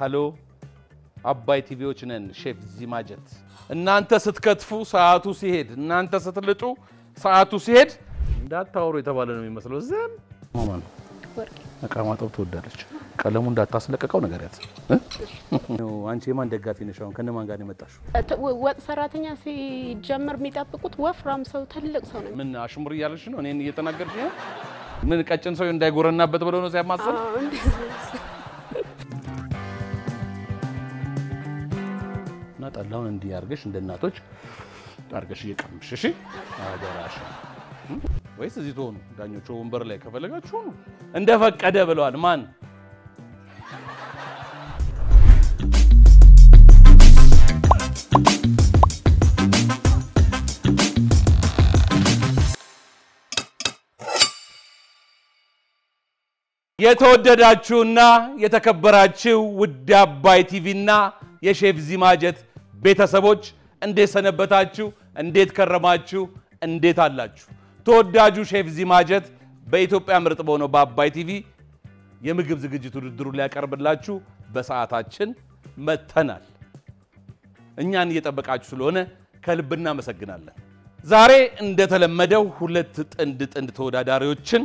ሃሎ አባይ ቲቪዎች ነን ሼፍ ዚማጀት እናንተ ስትከትፉ ሰዓቱ ሲሄድ እናንተ ስትልጡ ሰዓቱ ሲሄድ እንዳታወሩ የተባለ ነው የሚመስለው ዘም ማማን ወርቅ አቃማጣው ተወዳለች ቀለሙ እንዳታስለቀቀው ነገር ያት ነው አንቺ የማን ደጋፊ ነሽ አሁን ከነማን ጋር የመጣሽው ወጥ ሰራተኛ ሲጀምር የሚጣብቁት ወፍራም ሰው ትልቅ ሰው ነው ምን አሽሙር ይያለሽ ነው እኔን እየተናገርሽ ነው ምን ቀጭን ሰው እንዳይጎረናበት ብለው ነው ሲያማሰል ናጣላውን እንዲህ አርገሽ እንደናቶች አርገሽ እየቀምሽ እሺ አደራሽ ወይስ እዚህ ተሆኑ ዳኞቹ ወንበር ላይ ከፈለጋችሁ ነው እንደፈቀደ ብለዋል ማን የተወደዳችሁና የተከበራችሁ ውድ አባይ ቲቪና የሼፍ ዚማጀት ቤተሰቦች እንዴት ሰነበታችሁ እንዴት ከረማችሁ እንዴት አላችሁ ተወዳጁ ሼፍ ዚማጀት በኢትዮጵያ ምርጥ በሆነው በአባይ ቲቪ የምግብ ዝግጅት ውድድሩን ሊያቀርብላችሁ በሰዓታችን መተናል እኛን እየጠበቃችሁ ስለሆነ ከልብና መሰግናለን ዛሬ እንደተለመደው ሁለት ጥንድ ተወዳዳሪዎችን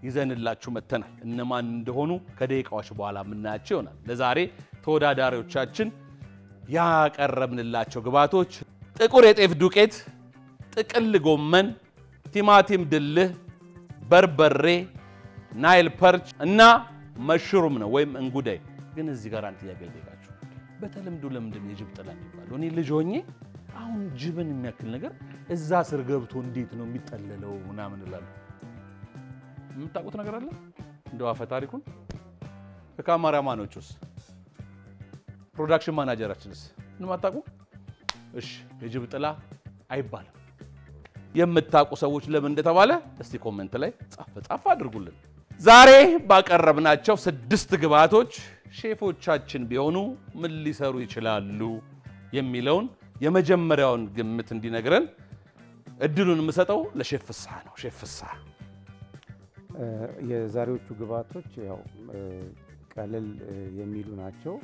ይዘንላችሁ መተናል እነማን እንደሆኑ ከደቂቃዎች በኋላ ምናያቸው ይሆናል ለዛሬ ተወዳዳሪዎቻችን ያቀረብንላቸው ግብአቶች ጥቁር የጤፍ ዱቄት ጥቅል ጎመን ቲማቲም ድልህ በርበሬ ናይል ፐርች እና መሽሩም ነው ወይም እንጉዳይ ግን እዚህ ጋር አንተ ያገልጋችሁ በተለምዶ ለምንድን የጅብ ጥላ የሚባለው እኔ ልጅ ሆኜ አሁን ጅብን የሚያክል ነገር እዛ ስር ገብቶ እንዴት ነው የሚጠለለው ምናምን ይላል የምታውቁት ነገር አለ እንደው አፈ ታሪኩን ከካሜራማኖቹስ ፕሮዳክሽን ማናጀራችንስ ምን ማጣቁ እሺ የጅብ ጥላ አይባልም የምታውቁ ሰዎች ለምን እንደተባለ እስቲ ኮሜንት ላይ ጻፍ አድርጉልን ዛሬ ባቀረብናቸው 6 ግብአቶች ሼፎቻችን ቢሆኑ ምን ሊሰሩ ይችላሉ የሚለውን የመጀመሪያውን ግምት እንዲነግረን እድሉን የምሰጠው ለሼፍ ፍስሐ ነው ሼፍ ፍስሐ የዛሬዎቹ ግብአቶች ያው ቀለል የሚሉ ናቸው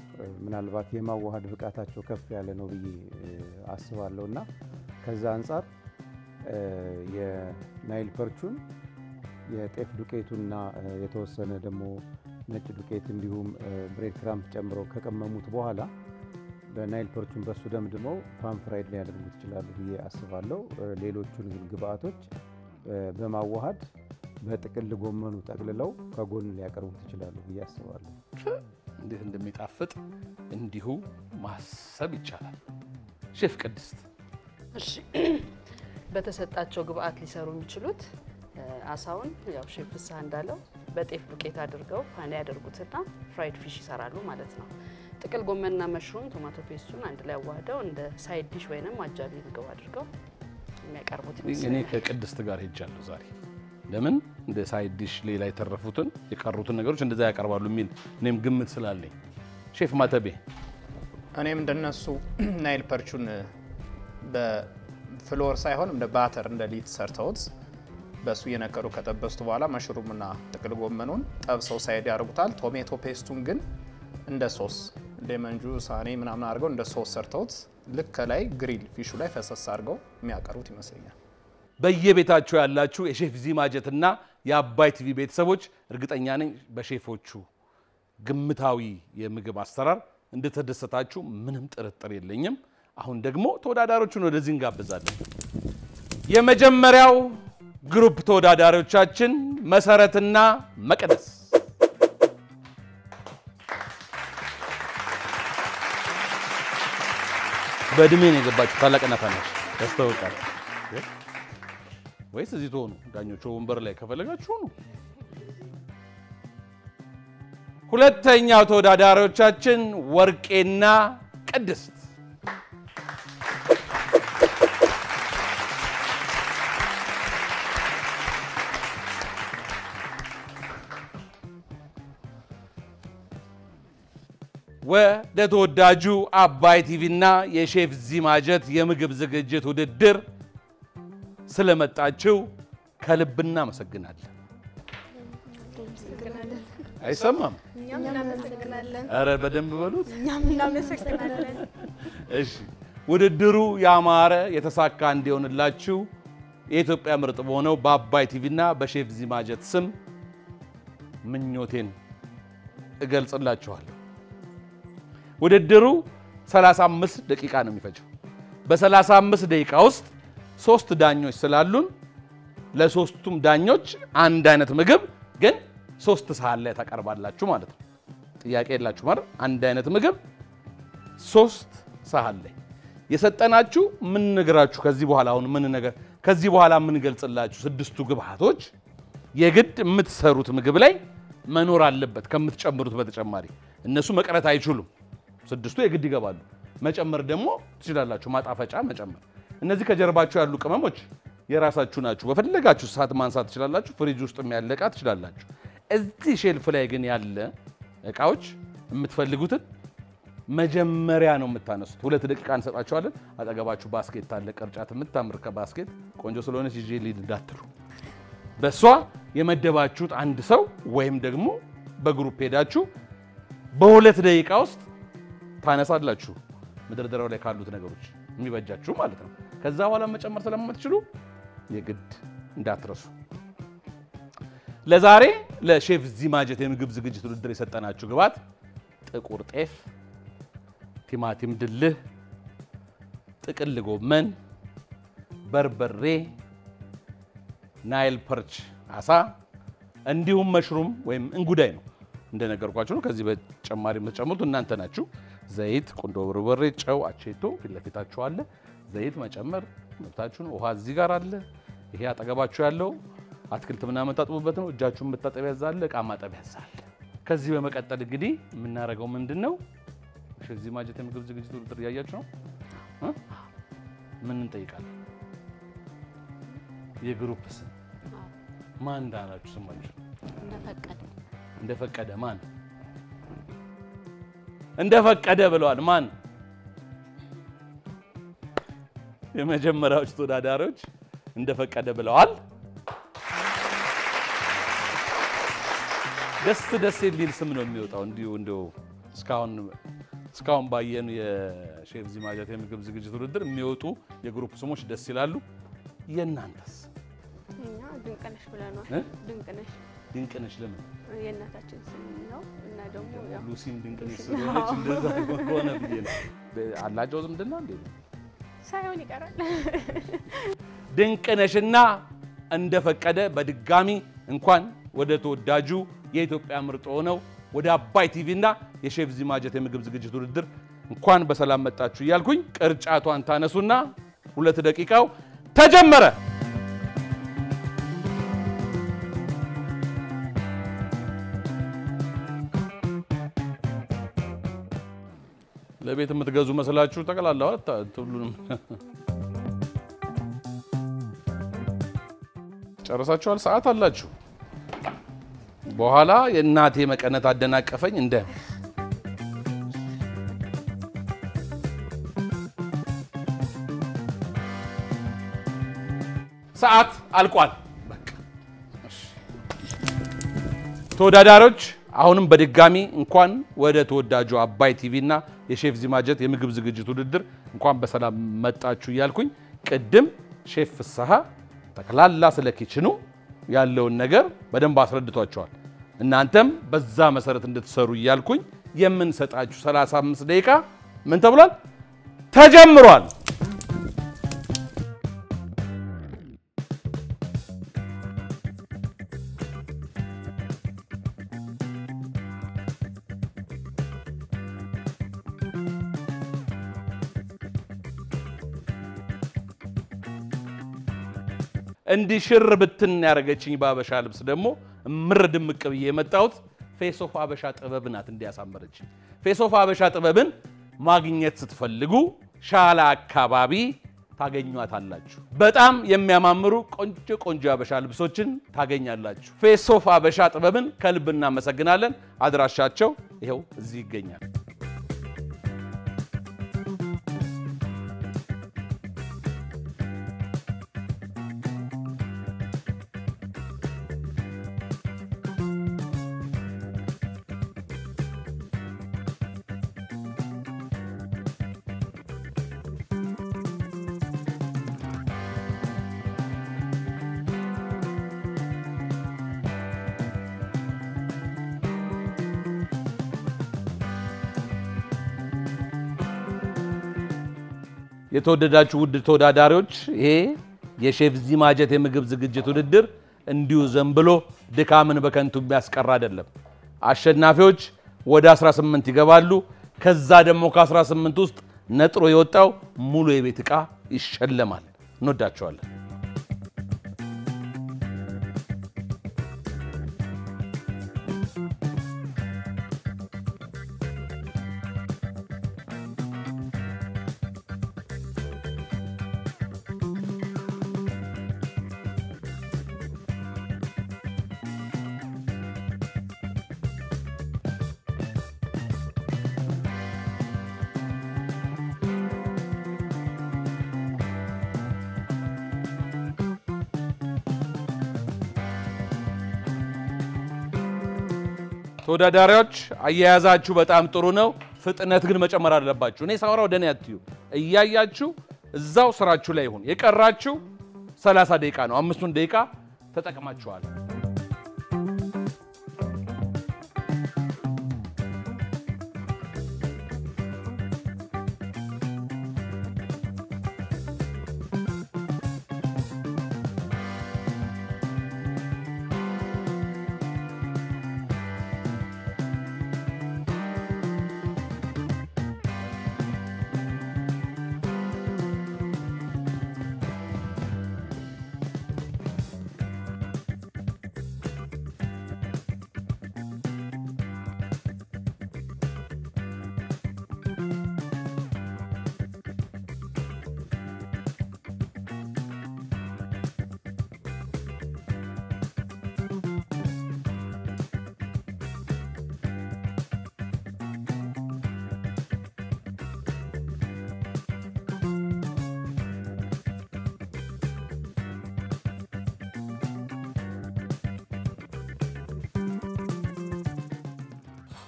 ምናልባት የማዋሃድ ብቃታቸው ከፍ ያለ ነው ብዬ አስባለሁና ከዛ አንፃር የናይል ፐርቹን የጤፍ ዱቄቱና የተወሰነ ደግሞ ነጭ ዱቄት እንዲሁም ብሬድ ክራምፕ ጨምሮ ከቀመሙት በኋላ በናይል ፐርቹን በሱ ደምድመው ፓን ፍራይድ ላይ ያደርጉት ይችላሉ ብዬ አስባለሁ ሌሎቹን ግብአቶች በማዋሃድ በጥቅል ጎመኑ ጠቅልለው ከጎን ሊያቀርቡት ይችላሉ ብዬ አስባለሁ እንዴት እንደሚጣፍጥ እንዲሁ ማሰብ ይቻላል ሼፍ ቅድስት እሺ በተሰጣቸው ግብአት ሊሰሩ የሚችሉት አሳውን ያው ሼፍ ፍስሐ እንዳለው በጤፍ ዱቄት አድርገው ፓን ያደርጉትና ፍራይድ ፊሽ ይሰራሉ ማለት ነው ጥቅል ጎመንና መሽሩም ቶማቶ ፔስቱን አንድ ላይ አዋህደው እንደ ሳይድ ዲሽ ወይንም አጃቢ ምግብ አድርገው የሚያቀርቡት እኔ ከቅድስት ጋር ሄጃለሁ ዛሬ ለምን እንደ ሳይድ ዲሽ ሌላ የተረፉትን የቀሩትን ነገሮች እንደዛ ያቀርባሉ የሚል እኔም ግምት ስላለኝ ሼፍ ማተቤ እኔም እንደነሱ ናይል ፐርቹን በፍሎር ሳይሆን እንደ ባተር እንደ ሊጥ ሰርተውት በሱ የነከሩ ከጠበስቱ በኋላ መሽሩምና ጥቅል ጎመኑን ጠብሰው ሳይድ ያደርጉታል ቶማቶ ፔስቱን ግን እንደ ሶስ ሌመን ጁስ አኔ ምናምን አድርገው እንደ ሶስ ሰርተውት ልክ ላይ ግሪል ፊሹ ላይ ፈሰስ አድርገው የሚያቀርቡት ይመስለኛል በየቤታችሁ ያላችሁ የሼፍ ዚማጀትና የአባይ ቲቪ ቤተሰቦች እርግጠኛ ነኝ በሼፎቹ ግምታዊ የምግብ አሰራር እንደተደሰታችሁ ምንም ጥርጥር የለኝም አሁን ደግሞ ተወዳዳሪዎቹን ወደዚህ እንጋብዛለን የመጀመሪያው ግሩፕ ተወዳዳሪዎቻችን መሰረትና መቅደስ በእድሜ ነው የገባችሁ ታላቅና ታናሽ ያስተዋውቃል ወይስ እዚህ ተሆኑ ዳኞቹ ወንበር ላይ ከፈለጋችሁ ነው ሁለተኛው ተወዳዳሪዎቻችን ወርቄና ቅድስት ወደ ተወዳጁ አባይ ቲቪና የሼፍ ዚማጀት የምግብ ዝግጅት ውድድር ስለመጣችሁ ከልብና መሰግናለን አይሰማም እኛም እናመሰግናለን አረ በደንብ በሉት እኛም እናመሰግናለን እሺ ውድድሩ ያማረ የተሳካ እንዲሆንላችሁ የኢትዮጵያ ምርጥ በሆነው በአባይ ቲቪና በሼፍ ዚማጀት ስም ምኞቴን እገልጽላችኋለሁ ውድድሩ 35 ደቂቃ ነው የሚፈጀው በ35 ደቂቃ ውስጥ 3 ዳኞች ስላሉን ለሶስቱም ዳኞች አንድ አይነት ምግብ ግን 3 ሰዓት ላይ ተቀርባላችሁ ማለት ነው ጥያቄ የላችሁ ማለት አንድ አይነት ምግብ 3 ሰዓት ላይ የሰጠናችሁ ምን ነገራችሁ ከዚህ በኋላ አሁን ምን ነገር ከዚህ በኋላ ምን ገልጽላችሁ ስድስቱ ግብአቶች የግድ የምትሰሩት ምግብ ላይ መኖር አለበት ከምትጨምሩት በተጨማሪ እነሱ መቅረት አይችሉም ስድስቱ የግድ ይገባሉ መጨመር ደግሞ ትችላላችሁ ማጣፈጫ መጨመር እነዚህ ከጀርባችሁ ያሉ ቅመሞች የራሳችሁ ናችሁ በፈለጋችሁ ሰዓት ማንሳት ትችላላችሁ ፍሪጅ ውስጥ የሚያለቃ ትችላላችሁ እዚህ ሼልፍ ላይ ግን ያለ እቃዎች የምትፈልጉትን መጀመሪያ ነው የምታነሱት 2 ደቂቃ እንሰጣችኋለን አጠገባችሁ ባስኬት አለ ቅርጫት የምታምር ከባስኬት ቆንጆ ስለሆነች ይዤ ሊድ እንዳትሉ በሷ የመደባችሁት አንድ ሰው ወይም ደግሞ በግሩፕ ሄዳችሁ በ2 ደቂቃ ውስጥ ታነሳላችሁ መደርደሪያው ላይ ካሉት ነገሮች የሚበጃችሁ ማለት ነው ከዛ በኋላ መጨመር ስለማትችሉ የግድ እንዳትረሱ ለዛሬ ለሼፍ ዚማጀት የምግብ ዝግጅት ውድድር የሰጠናችሁ ግብአት ጥቁር ጤፍ ቲማቲም ድልህ ጥቅል ጎመን በርበሬ ናይል ፐርች አሳ እንዲሁም መሽሩም ወይም እንጉዳይ ነው እንደነገርኳችሁ ነው ከዚህ በተጨማሪ የምትጨምሩት እናንተ ናችሁ ዘይት ቁንዶ በርበሬ ጨው አቼቶ ፊትለፊታችሁ አለ ዘይት መጨመር መብታችሁ ነው ውሃ እዚህ ጋር አለ ይሄ አጠገባችሁ ያለው አትክልት ምናምን ታጥቡበት ነው እጃችሁን መታጠቢያ ያዛለ እቃ ማጠቢያ ያዛለ ከዚህ በመቀጠል እንግዲህ የምናረጋው ምንድነው ሼፍ ዚማጀት የምግብ ዝግጅት ውድድር ያያችሁ ነው ምን እንጠይቃለን የግሩፕ ስም ማን እንዳላችሁ ስማችሁ እንደፈቀደ ማን እንደፈቀደ ብለዋል ማን የመጀመሪያዎቹ ተወዳዳሪዎች እንደፈቀደ ብለዋል ደስ የሚል ስም ነው የሚወጣው እንዲሁ እስካሁን ባየኑ የሼፍ ዚማጀት የምግብ ዝግጅት ውድድር የሚወጡ የግሩፕ ስሞች ደስ ይላሉ የናንተስ እኛ ድንቅነሽ ብለናል ድንቅነሽ ለምን የእናታችን ስም ነው እና ደግሞ ያው ሉሲም ድንቅነሽ ስለሆነች እንደዛ ሆነ ብዬ ነው አላጆ ዝምድና እንዴ ሳይሆን ይቀራል ድንቅነሽና እንደፈቀደ በድጋሚ እንኳን ወደ ተወዳጁ የኢትዮጵያ ምርጥ ሆነው ወደ አባይ ቲቪና የሼፍ ዚማጀት የምግብ ዝግጅት ውድድር እንኳን በሰላም መጣችሁ ይያልኩኝ ቅርጫቷን ታነሱና 2 ደቂቃው ተጀመረ ለቤት የምትገዙ መስላችሁ ተቀላላው ሁሉንም ጨርሳችኋል ሰዓት አላችሁ በኋላ የእናቴ መቀነት አደናቀፈኝ እንደ ሰዓት አልቋል በቃ ተወዳዳሪዎች አሁንም በድጋሚ እንኳን ወደ ተወዳጁ አባይ ቲቪና የሼፍ ዚማጀት የምግብ ዝግጅት ውድድር እንኳን በሰላም መጣችሁ ይያልኩኝ ቅድም ሼፍ ፍስሐ ተከላላ ስለ ኪችኑ ያለውን ነገር በደንብ አስረድቷቸዋል እናንተም በዛ መሰረት እንድትሰሩ ይያልኩኝ የምንሰጣችሁ 35 ደቂቃ ምን ተብሏል ተጀምሯል እንዲሽር ብትን ያረጋችኝ ባበሻ ልብስ ደግሞ ምር ድምቅ ብዬ የመጣሁት ፌስ ኦፍ አበሻ ጥበብ ናት እንዲያሳመረች ፌስ ኦፍ አበሻ ጥበብን ማግኘት ስትፈልጉ ሻላ አካባቢ ታገኙታላችሁ በጣም የሚያማምሩ ቆንጆ አበሻ ልብሶችን ታገኛላችሁ ፌስ ኦፍ አበሻ ጥበብን ከልብና መሰግናለን አድራሻቸው ይሄው እዚህ ይገኛል የተወደዳችሁ ውድ ተወዳዳሪዎች ይሄ የሼፍ ዚማጀት የምግብ ዝግጅት ውድድር እንዲሁ ዘንብሎ ድካምን በከንቱ የሚያስቀር አይደለም። አሸናፊዎች ወደ 18 ይገባሉ። ከዛ ደግሞ ከ18 ውስጥ ነጥሮ የወጣው ሙሉ የቤት ዕቃ ይሸለማል። እንወዳቸዋለን። ተወዳዳሪዎች አያያዛችሁ በጣም ጥሩ ነው። ፍጥነት ግን መጨመር አለባችሁ። እኔ ሳወራ ወደኔ አትዩ። እያያችሁ እዛው ስራችሁ ላይ ይሁን። የቀራችሁ 30 ደቂቃ ነው። 5 ደቂቃ ተጠቅማችኋል።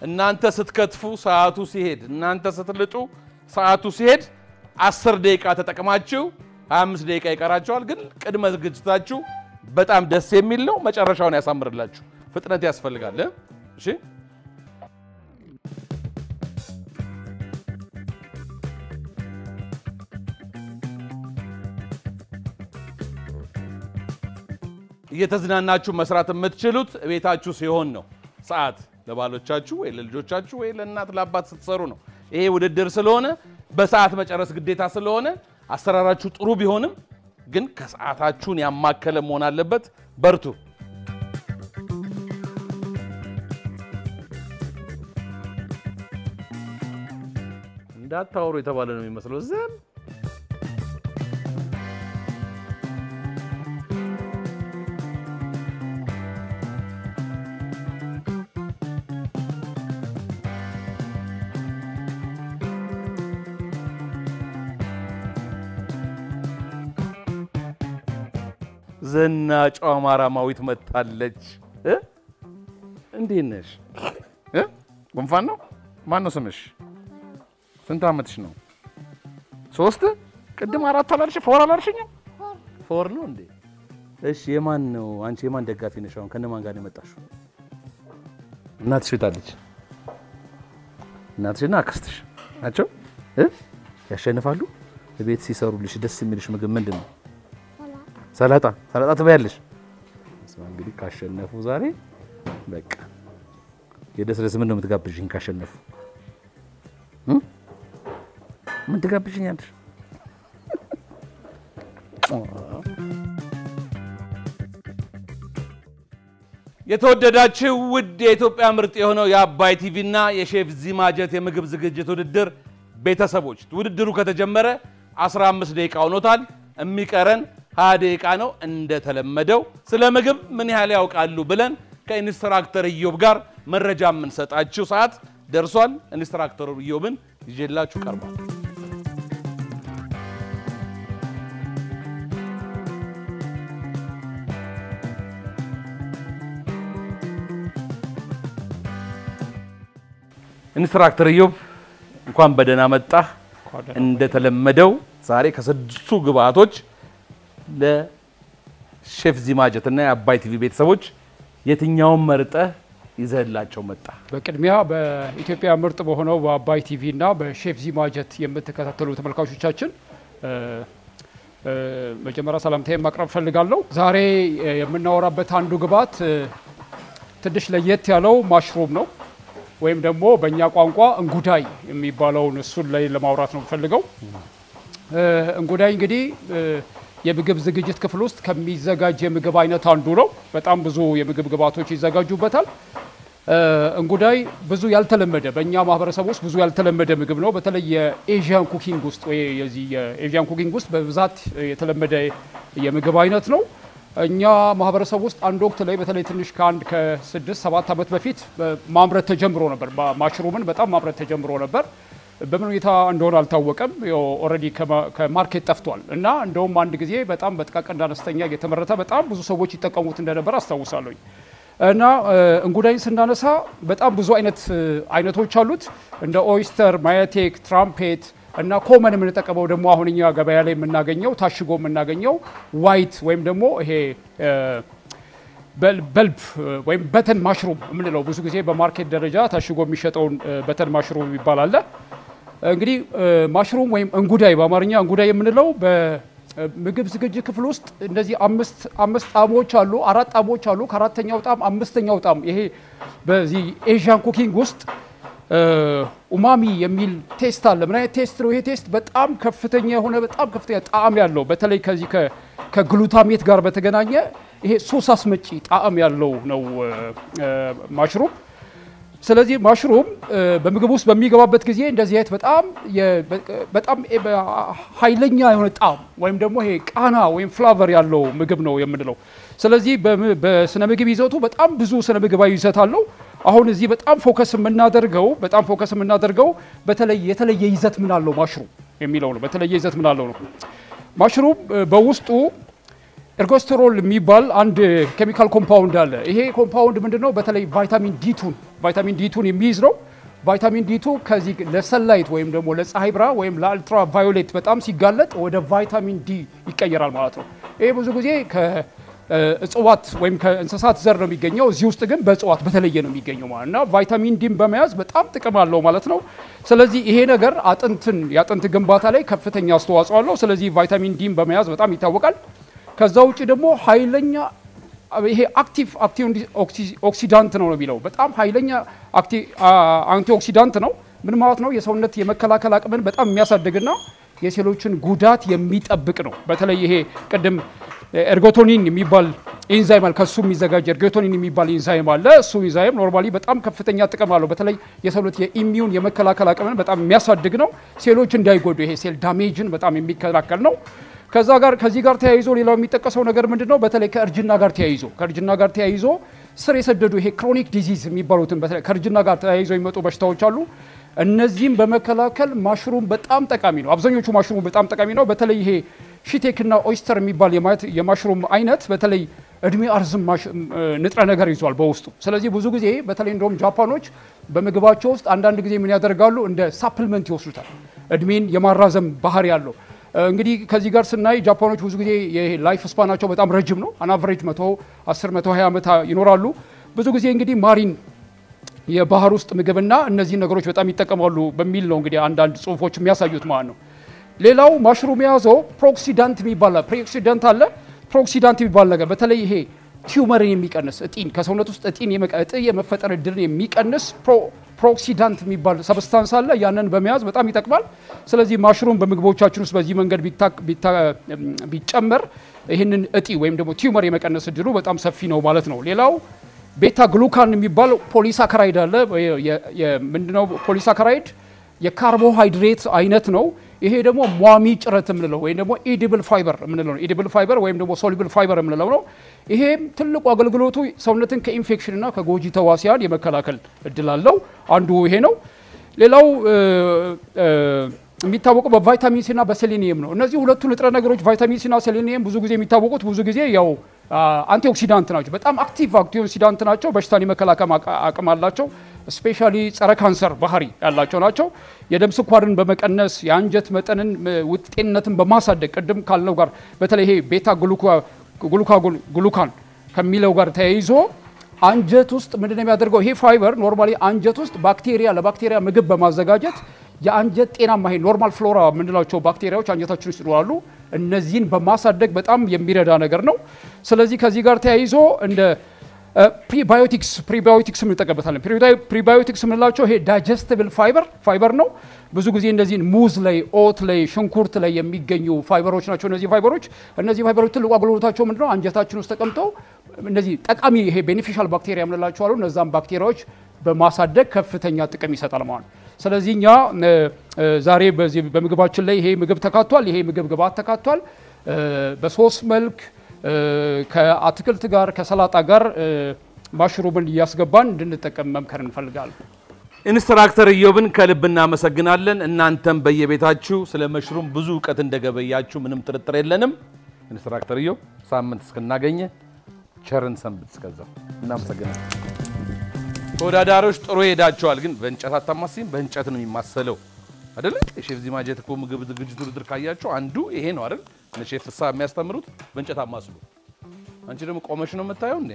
እናንተ ስትከትፉ ሰዓቱ ሲሄድ እናንተ ስትልጡ ሰዓቱ ሲሄድ 10 ደቂቃ ተጠቅማችሁ 25 ደቂቃ ይቀራችኋል። ግን ቅድመ ዝግጅታችሁ በጣም ደስ የሚል ነው። መጨረሻውን ያሳምርላችሁ። ፍጥነት ያስፈልጋል። እሺ እየተዝናናችሁ መስራት የምትችሉት ቤታችሁ ሲሆን ነው። ሰዓት ለባሎቻችሁ ወይ ለልጆቻችሁ ወይ ለእናት ለአባት ስትሰሩ ነው። ይሄ ውድድር ስለሆነ በሰዓት መጨረስ ግዴታ ስለሆነ አሰራራችሁ ጥሩ ቢሆንም ግን ከሰዓታችሁን ያማከለ መሆን አለበት። በርቱ። እንዳታወሩ የተባለ ነው የሚመስለው ዘም ዘናጯ ማራማዊት መጣለች። እንዴት ነሽ? ጉንፋን ነው? ማን ነው ስምሽ? ስንት አመትሽ ነው? 3 ቅድም 4 አላልሽ? 4 አላልሽኝ? 4 ነው እንዴ? እሺ የማን ነው? አንቺ የማን ደጋፊ ነሽ? አሁን ከነማን ጋር ነው የመጣሽው? እናትሽ ታለች? እናትሽና አክስትሽ ናቸው? ያሸንፋሉ? ቤት ሲሰሩልሽ ደስ የሚልሽ ምግብ ምንድነው? ሰላጣ ትበያለሽ? እንግዲህ ካሸነፉ ዛሬ በቃ የደስደስ ምን ነው የምትጋብዥኝ? ካሸነፉ ምን ትጋብዥኛለሽ? የተወደዳችሁ ውድ የኢትዮጵያ ምርጥ የሆነው የአባይ ቲቪና የሼፍ ዚማጀት የምግብ ዝግጅት ውድድር ቤተሰቦች ውድድሩ ከተጀመረ 15 ደቂቃ ሆኖታል። የሚቀረን 20 ደቂቃ ነው። እንደተለመደው ስለ ምግብ ምን ያህል ያውቃሉ ብለን ከኢንስትራክተር ኢዮብ ጋር መረጃ የምንሰጣችሁ ሰዓት ደርሷል። ኢንስትራክተር ኢዮብን ይዤላችሁ ቀርቧል። ኢንስትራክተር ኢዮብ እንኳን በደህና መጣህ። እንደተለመደው ዛሬ ከስድስቱ ግብአቶች ለሼፍ ዚማጀት እና የአባይ ቲቪ ቤተሰቦች የትኛውን መርጠህ ይዘህላቸው መጣ? በቅድሚያ በኢትዮጵያ ምርጥ በሆነው በአባይ ቲቪ እና በሼፍ ዚማጀት የምትከታተሉ ተመልካቾቻችን መጀመሪያ ሰላምታዬን ማቅረብ ፈልጋለሁ። ዛሬ የምናወራበት አንዱ ግብዓት ትንሽ ለየት ያለው ማሽሩም ነው ወይም ደግሞ በእኛ ቋንቋ እንጉዳይ የሚባለውን እሱን ላይ ለማውራት ነው ፈልገው። እንጉዳይ እንግዲህ የምግብ ዝግጅት ክፍል ውስጥ ከሚዘጋጅ የምግብ አይነት አንዱ ነው። በጣም ብዙ የምግብ ግብዓቶች ይዘጋጁበታል። እንጉዳይ ብዙ ያልተለመደ በእኛ ማህበረሰብ ውስጥ ብዙ ያልተለመደ ምግብ ነው። በተለይ የኤዥያን ኩኪንግ ውስጥ ወይ የዚህ የኤዥያን ኩኪንግ ውስጥ በብዛት የተለመደ የምግብ አይነት ነው። እኛ ማህበረሰብ ውስጥ አንድ ወቅት ላይ በተለይ ትንሽ ከ6-7 ዓመት በፊት ማምረት ተጀምሮ ነበር። ማሽሩምን በጣም ማምረት ተጀምሮ ነበር። በምን ሁኔታ እንደሆነ አልታወቀም። ኦልሬዲ ከማርኬት ጠፍቷል እና እንደውም አንድ ጊዜ በጣም በጥቃቅንና አነስተኛ እየተመረተ በጣም ብዙ ሰዎች ይጠቀሙት እንደነበር አስታውሳለሁ። እና እንጉዳይን ስናነሳ በጣም ብዙ አይነቶች አሉት። እንደ ኦይስተር፣ ማያቴክ፣ ትራምፔት እና ኮመን የምንጠቀመው ደግሞ አሁን እኛ ገበያ ላይ የምናገኘው ታሽጎ የምናገኘው ዋይት ወይም ደግሞ ይሄ በልብ ወይም በተን ማሽሩም የምንለው ብዙ ጊዜ በማርኬት ደረጃ ታሽጎ የሚሸጠውን በተን ማሽሩም ይባላል። እንግዲህ ማሽሩም ወይም እንጉዳይ በአማርኛ እንጉዳይ የምንለው በምግብ ዝግጅት ክፍል ውስጥ እንደዚህ አምስት ጣዕሞች አሉ፣ 4 ጣዕሞች አሉ። ከአራተኛው ጣዕም አምስተኛው ጣዕም ይሄ በዚህ ኤዥያን ኩኪንግ ውስጥ ኡማሚ የሚል ቴስት አለ። ምን አይነት ቴስት ነው ይሄ? ቴስት በጣም ከፍተኛ የሆነ በጣም ከፍተኛ ጣዕም ያለው በተለይ ከዚህ ከግሉታሜት ጋር በተገናኘ ይሄ ሱስ አስመጪ ጣዕም ያለው ነው ማሽሩም። ስለዚህ ማሽሩም በምግብ ውስጥ በሚገባበት ጊዜ እንደዚህ አይነት በጣም ኃይለኛ የሆነ ጣዕም ወይም ደግሞ ይሄ ቃና ወይም ፍላቨር ያለው ምግብ ነው የምንለው። ስለዚህ በስነ ምግብ ይዘቱ በጣም ብዙ ስነ ምግባዊ ይዘት አለው። አሁን እዚህ በጣም ፎከስ የምናደርገው በተለይ የተለየ ይዘት ምን አለው ማሽሩም የሚለው ነው። በተለየ ይዘት ምን አለው ነው። ማሽሩም በውስጡ ኤርጎስተሮል የሚባል አንድ ኬሚካል ኮምፓውንድ አለ። ይሄ ኮምፓውንድ ምንድነው? በተለይ ቫይታሚን ዲ2 የሚይዝ ነው። ቫይታሚን ዲ2 ከዚህ ለሰንላይት ወይም ደግሞ ለፀሐይ ብርሃን ወይም ለአልትራ ቫዮሌት በጣም ሲጋለጥ ወደ ቫይታሚን ዲ ይቀየራል ማለት ነው። ይሄ ብዙ ጊዜ ከእጽዋት ወይም ከእንስሳት ዘር ነው የሚገኘው። እዚህ ውስጥ ግን በእጽዋት በተለየ ነው የሚገኘው ማለት እና ቫይታሚን ዲን በመያዝ በጣም ጥቅም አለው ማለት ነው። ስለዚህ ይሄ ነገር የአጥንት ግንባታ ላይ ከፍተኛ አስተዋጽኦ አለው። ስለዚህ ቫይታሚን ዲን በመያዝ በጣም ይታወቃል። ከዛ ውጪ ደግሞ ኃይለኛ ይሄ አክቲቭ ኦክሲዳንት ነው የሚለው። በጣም ኃይለኛ አንቲ ኦክሲዳንት ነው። ምን ማለት ነው? የሰውነት የመከላከል አቅምን በጣም የሚያሳድግና የሴሎችን ጉዳት የሚጠብቅ ነው። በተለይ ይሄ ቅድም ኤርጎቶኒን የሚባል ኢንዛይም አለ። ከሱ የሚዘጋጅ ኤርጎቶኒን የሚባል ኢንዛይም አለ። እሱ ኢንዛይም ኖርማሊ በጣም ከፍተኛ ጥቅም አለው። በተለይ የሰውነት የኢሚዩን የመከላከል አቅምን በጣም የሚያሳድግ ነው። ሴሎች እንዳይጎዱ ይሄ ሴል ዳሜጅን በጣም የሚከላከል ነው። ከዚህ ጋር ተያይዞ ሌላው የሚጠቀሰው ነገር ምንድነው? በተለይ ከእርጅና ጋር ተያይዞ ስር የሰደዱ ይሄ ክሮኒክ ዲዚዝ የሚባሉትን በተለይ ከእርጅና ጋር ተያይዞ የሚመጡ በሽታዎች አሉ። እነዚህም በመከላከል ማሽሩም በጣም ጠቃሚ ነው። አብዛኞቹ ማሽሩም በጣም ጠቃሚ ነው። በተለይ ይሄ ሺቴክና ኦይስተር የሚባል የማሽሩም አይነት በተለይ እድሜ አርዝም ንጥረ ነገር ይዟል በውስጡ። ስለዚህ ብዙ ጊዜ በተለይ እንደውም ጃፓኖች በምግባቸው ውስጥ አንዳንድ ጊዜ ምን ያደርጋሉ? እንደ ሳፕልመንት ይወስዱታል። እድሜን የማራዘም ባህሪ ያለው እንግዲህ ከዚህ ጋር ስናይ ጃፓኖች ብዙ ጊዜ የላይፍ ስፓናቸው በጣም ረጅም ነው። አን አቨሬጅ 110-120 ዓመት ይኖራሉ። ብዙ ጊዜ እንግዲህ ማሪን የባህር ውስጥ ምግብና እነዚህ ነገሮች በጣም ይጠቀማሉ በሚል ነው እንግዲህ አንዳንድ ጽሁፎች የሚያሳዩት ማለት ነው። ሌላው ማሽሩም የያዘው ፕሮክሲዳንት የሚባል ነገር በተለይ ይሄ ቲዩመርን የሚቀንስ እጢን ከሰውነት ውስጥ እጢ የመፈጠር እድልን የሚቀንስ ፕሮክሲዳንት የሚባል ሰብስታንስ አለ። ያንን በመያዝ በጣም ይጠቅማል። ስለዚህ ማሽሩም በምግቦቻችን ውስጥ በዚህ መንገድ ቢጨመር ይህንን እጢ ወይም ደግሞ ቲዩመር የመቀነስ እድሉ በጣም ሰፊ ነው ማለት ነው። ሌላው ቤታ ግሉካን የሚባል ፖሊሳካራይድ አለ። ምንድነው ፖሊሳካራይድ? የካርቦሃይድሬት አይነት ነው። ይሄ ደግሞ ሟሚ ጭረት የምንለው ወይም ደግሞ ኤዲብል ፋይበር የምንለው ነው። ኤዲብል ፋይበር ወይም ደግሞ ሶሉብል ፋይበር የምንለው ነው። ይሄም ትልቁ አገልግሎቱ ሰውነትን ከኢንፌክሽን እና ከጎጂ ተዋሲያን የመከላከል እድል አለው። አንዱ ይሄ ነው። ሌላው የሚታወቀው በቫይታሚን ሲ እና በሴሌኒየም ነው። እነዚህ ሁለቱ ንጥረ ነገሮች ቫይታሚን ሲ እና ሴሌኒየም ብዙ ጊዜ የሚታወቁት ብዙ ጊዜ ያው አንቲኦክሲዳንት ናቸው። በጣም አክቲቭ አንቲኦክሲዳንት ናቸው። በሽታን የመከላከል አቅም አላቸው። ስፔሻሊ ጸረ ካንሰር ባህሪ ያላቸው ናቸው። የደም ስኳርን በመቀነስ የአንጀት መጠንን ጤንነትን በማሳደግ ቅድም ካልነው ጋር በተለይ ይሄ ቤታ ግሉካን ከሚለው ጋር ተያይዞ አንጀት ውስጥ ምንድነው የሚያደርገው? ይሄ ፋይበር ኖርማሊ አንጀት ውስጥ ለባክቴሪያ ምግብ በማዘጋጀት የአንጀት ጤናማ ይሄ ኖርማል ፍሎራ የምንላቸው ባክቴሪያዎች አንጀታችን ውስጥ ይኖራሉ። እነዚህን በማሳደግ በጣም የሚረዳ ነገር ነው። ስለዚህ ከዚህ ጋር ተያይዞ እንደ ፕሪባዮቲክስ እንጠቀምበታለን። ፕሪባዮቲክስ የምንላቸው ይሄ ዳይጀስትብል ፋይበር ነው። ብዙ ጊዜ እንደዚህን ሙዝ ላይ፣ ኦት ላይ፣ ሽንኩርት ላይ የሚገኙ ፋይበሮች ናቸው። እነዚህ ፋይበሮች ትልቁ አገልግሎታቸው ምንድነው? አንጀታችን ውስጥ ተቀምጠው እነዚህ ጠቃሚ ይሄ ቤኔፊሻል ባክቴሪያ የምንላቸው አሉ። እነዛም ባክቴሪያዎች በማሳደግ ከፍተኛ ጥቅም ይሰጣል ማለት ነው። ስለዚህ እኛ ዛሬ በዚህ በምግባችን ላይ ይሄ ምግብ ተካቷል፣ ይሄ ምግብ ግብአት ተካቷል። በሶስት መልክ ከአትክልት ጋር ከሰላጣ ጋር ማሽሩምን እያስገባን እንድንጠቀም መምከር እንፈልጋለን። ኢንስትራክተር ኢዮብን ከልብ እናመሰግናለን። እናንተም በየቤታችሁ ስለ መሽሩም ብዙ እውቀት እንደገበያችሁ ምንም ጥርጥር የለንም። ኢንስትራክተር ኢዮብ ሳምንት እስክናገኘ ቸርን ሰንብት። እስከዛው እናመሰግናለን። ተወዳዳሪዎች ጥሩ ሄዳቸዋል፣ ግን በእንጨት አታማሲም። በእንጨት ነው የሚማሰለው አይደል? ሼፍ ዚማጀት እኮ ምግብ ዝግጅቱ ውድድር ካያችሁ አንዱ ይሄ ነው አይደል? ሼፍ ፍስሐ የሚያስተምሩት በእንጨት አማስሉ። አንቺ ደግሞ ቆመሽ ነው የምታየው እንዴ?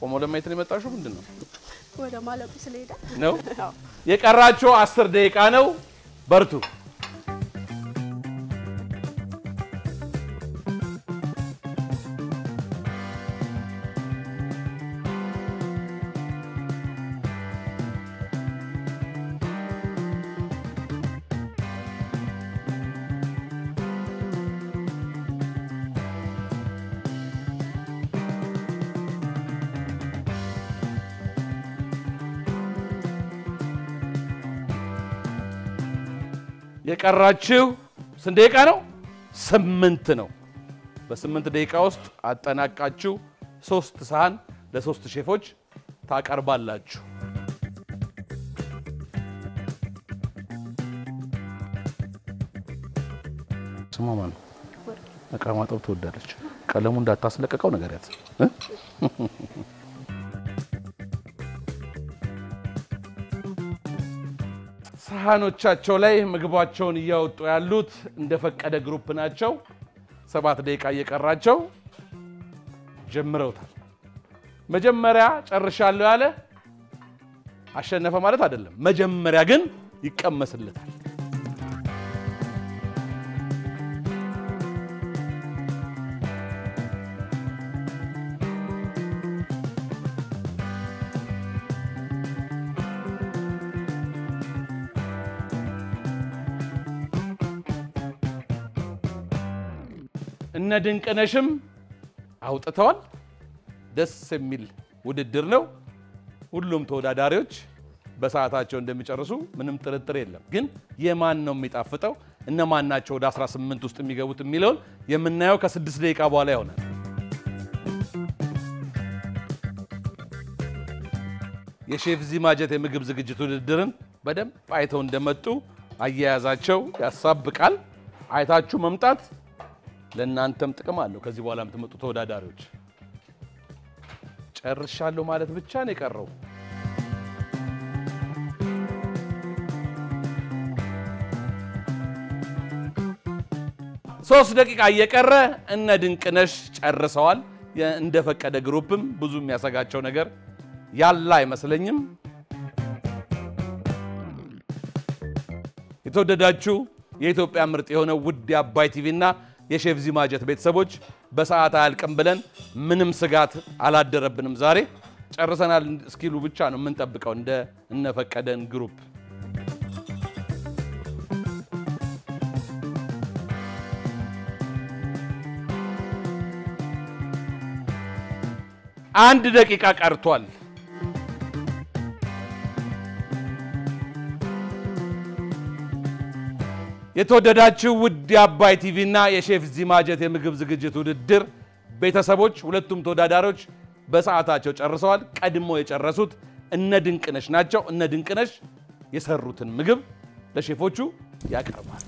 ቆሞ ለማየት ነው የመጣሽው? ምንድን ነው ወደ ማለቁ ስለሄደ ነው። የቀራችሁ 10 ደቂቃ ነው። በርቱ። የቀራችሁ ስንት ደቂቃ ነው? 8 ነው። በ8 ደቂቃ ውስጥ አጠናቃችሁ 3 ሳህን ለ3 ሼፎች ታቀርባላችሁ። ስማ ማን እቃ ማጠብ ትወዳለች። ቀለሙ እንዳታስለቀቀው ነገር ያት ሳህኖቻቸው ላይ ምግባቸውን እያወጡ ያሉት እንደፈቀደ ግሩፕ ናቸው። 7 ደቂቃ እየቀራቸው ጀምረውታል። መጀመሪያ ጨርሻለሁ ያለ አሸነፈ ማለት አይደለም። መጀመሪያ ግን ይቀመስልታል። እነ ድንቅነሽም አውጥተዋል። ደስ የሚል ውድድር ነው። ሁሉም ተወዳዳሪዎች በሰዓታቸው እንደሚጨርሱ ምንም ጥርጥር የለም። ግን የማን ነው የሚጣፍጠው፣ እነማን ናቸው ወደ 18 ውስጥ የሚገቡት የሚለውን የምናየው ከ6 ደቂቃ በኋላ ይሆናል። የሼፍ ዚማጀት የምግብ ዝግጅት ውድድርን በደንብ አይተው እንደመጡ አያያዛቸው ያሳብቃል። አይታችሁ መምጣት ለእናንተም ጥቅም አለው። ከዚህ በኋላ የምትመጡ ተወዳዳሪዎች ጨርሻለሁ ማለት ብቻ ነው የቀረው። 3 ደቂቃ እየቀረ እነ ድንቅነሽ ጨርሰዋል። እንደፈቀደ ግሩፕም ብዙ የሚያሰጋቸው ነገር ያለ አይመስለኝም። የተወደዳችሁ የኢትዮጵያ ምርጥ የሆነው ውድ አባይ ቲቪና የሼፍ ዚማጀት ቤተሰቦች በሰዓት አያልቅም ብለን ምንም ስጋት አላደረብንም። ዛሬ ጨርሰናል እስኪሉ ብቻ ነው የምንጠብቀው እንደ እነፈቀደን ግሩፕ። አንድ ደቂቃ ቀርቷል። የተወደዳችሁ ውድ አባይ ቲቪና የሼፍ ዚማጀት የምግብ ዝግጅት ውድድር ቤተሰቦች ሁለቱም ተወዳዳሪዎች በሰዓታቸው ጨርሰዋል። ቀድሞ የጨረሱት እነ ድንቅነሽ ናቸው። እነ ድንቅነሽ የሰሩትን ምግብ ለሼፎቹ ያቀርባሉ።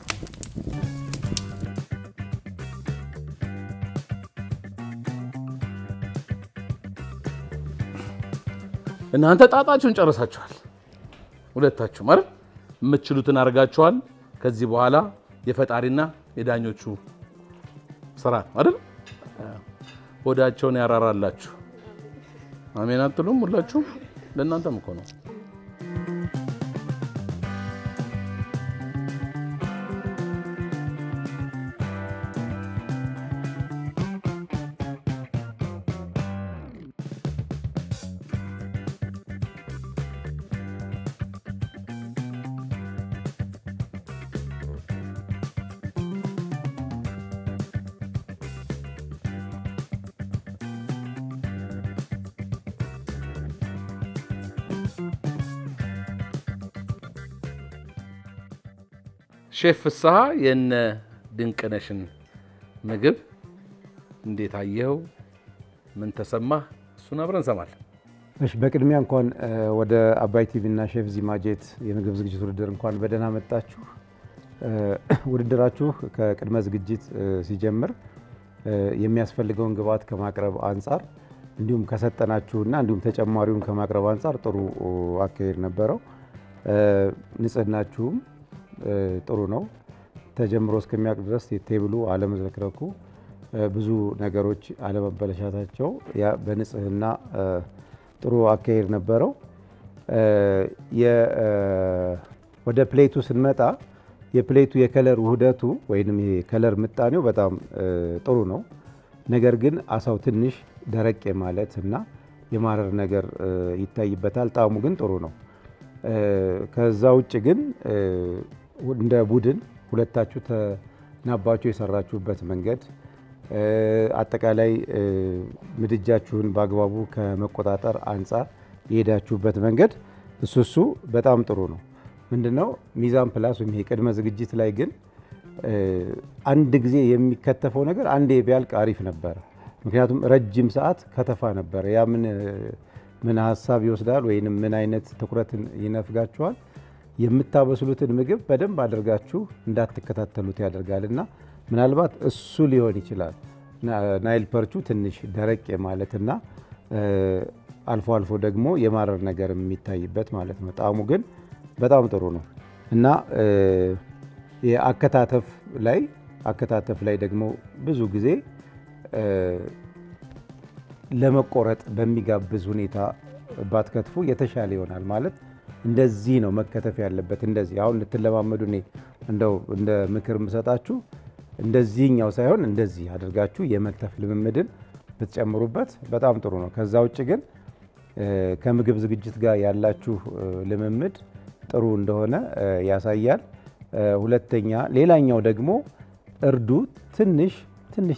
እናንተ ጣጣችሁን ጨርሳችኋል። ሁለታችሁ ማለት የምትችሉትን አርጋችኋል። ከዚህ በኋላ የፈጣሪና የዳኞቹ ስራ አይደል? ሆዳቸውን ያራራላችሁ። አሜን አትሉም? ሁላችሁም ለእናንተም እኮ ነው። ሼፍ ፍስሐ የነ ድንቅነሽን ምግብ እንዴት አየው? ምን ተሰማህ? እሱን አብረን እንሰማለን። እሺ በቅድሚያ እንኳን ወደ አባይ ቲቪ እና ሼፍ ዚማጀት የምግብ ዝግጅት ውድድር እንኳን በደህና መጣችሁ። ውድድራችሁ ከቅድመ ዝግጅት ሲጀምር የሚያስፈልገውን ግብአት ከማቅረብ አንፃር እንዲሁም ከሰጠናችሁና እንዲሁም ተጨማሪውን ከማቅረብ አንፃር ጥሩ አካሄድ ነበረው። ንጽህናችሁም ጥሩ ነው። ተጀምሮ እስከሚያልቅ ድረስ ቴብሉ አለመዝረክረኩ፣ ብዙ ነገሮች አለመበለሻታቸው ያ በንጽህና ጥሩ አካሄድ ነበረው። ወደ ፕሌቱ ስንመጣ የፕሌቱ የከለር ውህደቱ ወይንም ይሄ ከለር ምጣኔው በጣም ጥሩ ነው። ነገር ግን አሳው ትንሽ ደረቅ ማለት እና የማረር ነገር ይታይበታል። ጣዕሙ ግን ጥሩ ነው። ከዛ ውጭ ግን እንደ ቡድን ሁለታችሁ ተናባችሁ የሰራችሁበት መንገድ አጠቃላይ ምድጃችሁን በአግባቡ ከመቆጣጠር አንፃር የሄዳችሁበት መንገድ እሱ በጣም ጥሩ ነው። ምንድነው ሚዛን ፕላስ ወይም ቅድመ ዝግጅት ላይ ግን አንድ ጊዜ የሚከተፈው ነገር አንዴ ቢያልቅ አሪፍ ነበር። ምክንያቱም ረጅም ሰዓት ከተፋ ነበር። ያ ምን ሀሳብ ይወስዳል ወይንም ምን አይነት ትኩረትን ይነፍጋችኋል? የምታበስሉትን ምግብ በደንብ አድርጋችሁ እንዳትከታተሉት ያደርጋልና ምናልባት እሱ ሊሆን ይችላል ናይል ፐርቹ ትንሽ ደረቅ ማለትና አልፎ አልፎ ደግሞ የማረር ነገር የሚታይበት ማለት ነው። ጣዕሙ ግን በጣም ጥሩ ነው እና የአከታተፍ ላይ ደግሞ ብዙ ጊዜ ለመቆረጥ በሚጋብዝ ሁኔታ ባትከትፉ የተሻለ ይሆናል። ማለት እንደዚህ ነው መከተፍ ያለበት። እንደዚህ አሁን ልትለማመዱ እኔ እንደው እንደ ምክር የምሰጣችሁ እንደዚህኛው ሳይሆን እንደዚህ አድርጋችሁ የመክተፍ ልምምድን ብትጨምሩበት በጣም ጥሩ ነው። ከዛ ውጭ ግን ከምግብ ዝግጅት ጋር ያላችሁ ልምምድ ጥሩ እንደሆነ ያሳያል። ሁለተኛ ሌላኛው ደግሞ እርዱ ትንሽ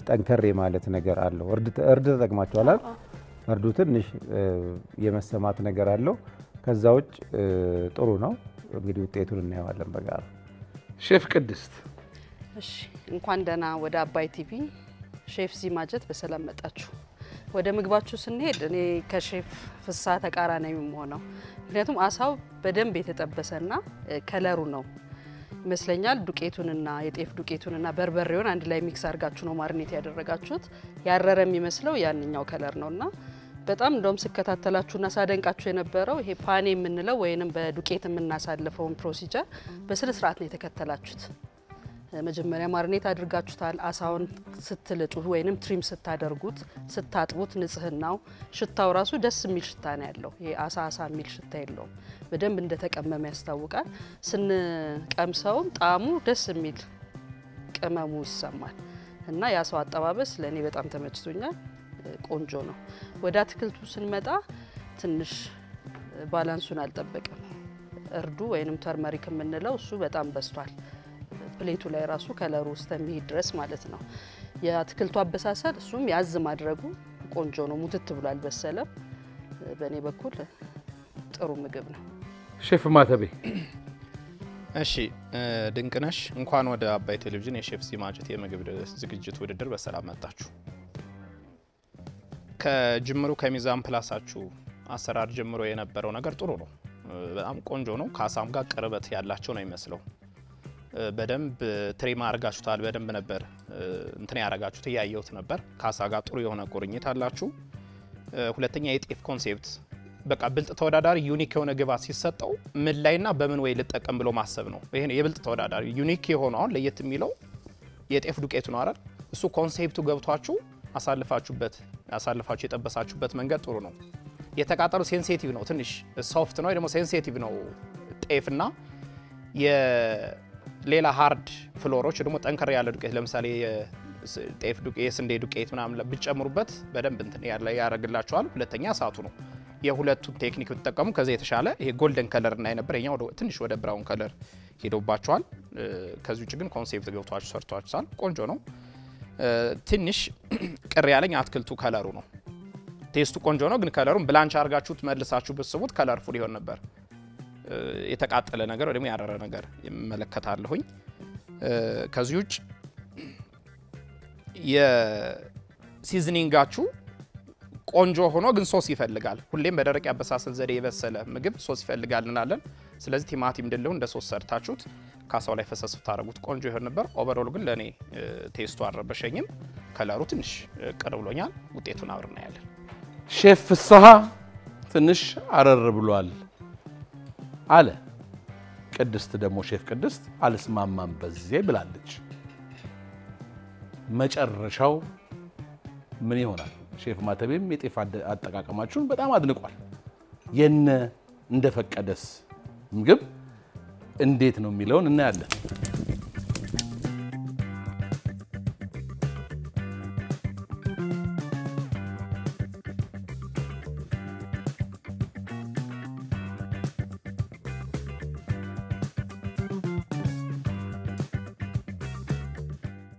ጠንከር ማለት ነገር አለው። እርድ ተጠቅማችኋል አይደል? እርዱ ትንሽ የመሰማት ነገር አለው። ከዛ ውጭ ጥሩ ነው። እንግዲህ ውጤቱን እናየዋለን በጋራ። ሼፍ ቅድስት እሺ እንኳን ደህና ወደ አባይ ቲቪ ሼፍ ዚማጀት በሰላም መጣችሁ። ወደ ምግባችሁ ስንሄድ እኔ ከሼፍ ፍስሐ ተቃራኒ ነው የምሆነው። ምክንያቱም አሳው በደንብ የተጠበሰና ከለሩ ነው ይመስለኛል ዱቄቱንና የጤፍ ዱቄቱንና በርበሬውን አንድ ላይ ሚክስ አድርጋችሁ ነው ማርኔት ያደረጋችሁት። ያረረ የሚመስለው ያንኛው ከለር ነውና በጣም እንደውም ስከታተላችሁና ሳደንቃችሁ የነበረው ይሄ ፓኔ የምንለው ወይንም በዱቄት የምናሳልፈውን ፕሮሲጀር በስነ ስርዓት ነው የተከተላችሁት። መጀመሪያ ማርኔት አድርጋችሁታል። አሳውን ስትልጡ ወይንም ትሪም ስታደርጉት ስታጥቡት ንጽህናው ሽታው ራሱ ደስ የሚል ሽታ ነው ያለው። ይሄ አሳ የሚል ሽታ የለውም። በደንብ እንደተቀመመ ያስታውቃል። ስንቀምሰው ጣዕሙ ደስ የሚል ቅመሙ ይሰማል እና የአሳው አጠባበስ ለኔ በጣም ተመችቶኛል። ቆንጆ ነው። ወደ አትክልቱ ስንመጣ ትንሽ ባላንሱን አልጠበቀም። እርዱ ወይንም ተርመሪክ የምንለው እሱ በጣም በስቷል። ፕሌቱ ላይ ራሱ ከለሩ እስከሚሄድ ድረስ ማለት ነው። የአትክልቱ አበሳሰል እሱም ያዝ ማድረጉ ቆንጆ ነው። ሙትት ብሎ አልበሰለም። በእኔ በኩል ጥሩ ምግብ ነው። ሼፍ ማተቤ እሺ ድንቅነሽ እንኳን ወደ አባይ ቴሌቪዥን የሼፍ ዚማጀት የምግብ ዝግጅት ውድድር በሰላም መጣችሁ። ከጅምሩ ከሚዛን ፕላሳችሁ አሰራር ጀምሮ የነበረው ነገር ጥሩ ነው። በጣም ቆንጆ ነው። ከአሳም ጋር ቅርበት ያላቸው ነው የሚመስለው። በደንብ ትሪም አርጋችሁታል። በደንብ ነበር እንትን ያረጋችሁት ያያዩት ነበር። ከአሳ ጋር ጥሩ የሆነ ቁርኝት አላችሁ። ሁለተኛ የጤፍ ኮንሴፕት በቃ ብልጥ ተወዳዳሪ ዩኒክ የሆነ ግብአት ሲሰጠው ምን ላይና በምን ወይ ልጠቀም ብሎ ማሰብ ነው። ይሄ የብልጥ ተወዳዳሪ ዩኒክ የሆነው አሁን ለየት የሚለው የጤፍ ዱቄቱ ነው አይደል? እሱ ኮንሴፕቱ ገብቷችሁ አሳልፋችሁ የጠበሳችሁበት መንገድ ጥሩ ነው። የተቃጠለው ሴንሲቲቭ ነው፣ ትንሽ ሶፍት ነው ደግሞ ሴንሲቲቭ ነው ጤፍና የሌላ ሃርድ ፍሎሮች ደግሞ ጠንከር ያለ ዱቄት ለምሳሌ ጤፍ ዱቄት የስንዴ ዱቄት ምናምን ብትጨምሩበት በደንብ እንትን ያረግላችኋል። ሁለተኛ እሳቱ ነው። የሁለቱን ቴክኒክ ብትጠቀሙ ከዚህ የተሻለ ይሄ ጎልደን ከለር እና የነበረኛው ትንሽ ወደ ብራውን ከለር ሄዶባችኋል። ከዚህ ውጭ ግን ኮንሴፕት ገብቷችሁ ሰርቷችኋል። ቆንጆ ነው። ትንሽ ቅር ያለኝ አትክልቱ ከለሩ ነው። ቴስቱ ቆንጆ ነው ግን ከለሩን ብላንች አርጋችሁት መልሳችሁ ብትስቡት ከለርፉል ይሆን ነበር። የተቃጠለ ነገር ወይ ደግሞ ያረረ ነገር ይመለከታለሁኝ። ከዚህ ውጭ የሲዝኒንጋችሁ ቆንጆ ሆኖ ግን ሶስ ይፈልጋል። ሁሌም በደረቅ ያበሳሰል ዘዴ የበሰለ ምግብ ሶስ ይፈልጋል እንላለን። ስለዚህ ቲማቲም ድልሁ እንደ ሶስ ሰርታችሁት ካሳው ላይ ፈሰስ ብታረጉት ቆንጆ ይሆን ነበር። ኦቨርኦል ግን ለኔ ቴስቱ አልረበሸኝም። ከለሩ ትንሽ ቅር ብሎኛል። ውጤቱን አብረን እናያለን። ሼፍ ፍስሐ ትንሽ አረር ብሏል አለ። ቅድስት ደግሞ ሼፍ ቅድስት አልስማማም በዚህ ብላለች። መጨረሻው ምን ይሆናል? ሼፍ ማተቤም የጤፍ አጠቃቀማችሁን በጣም አድንቋል። የነ እንደፈቀደስ ምግብ እንዴት ነው የሚለውን እናያለን።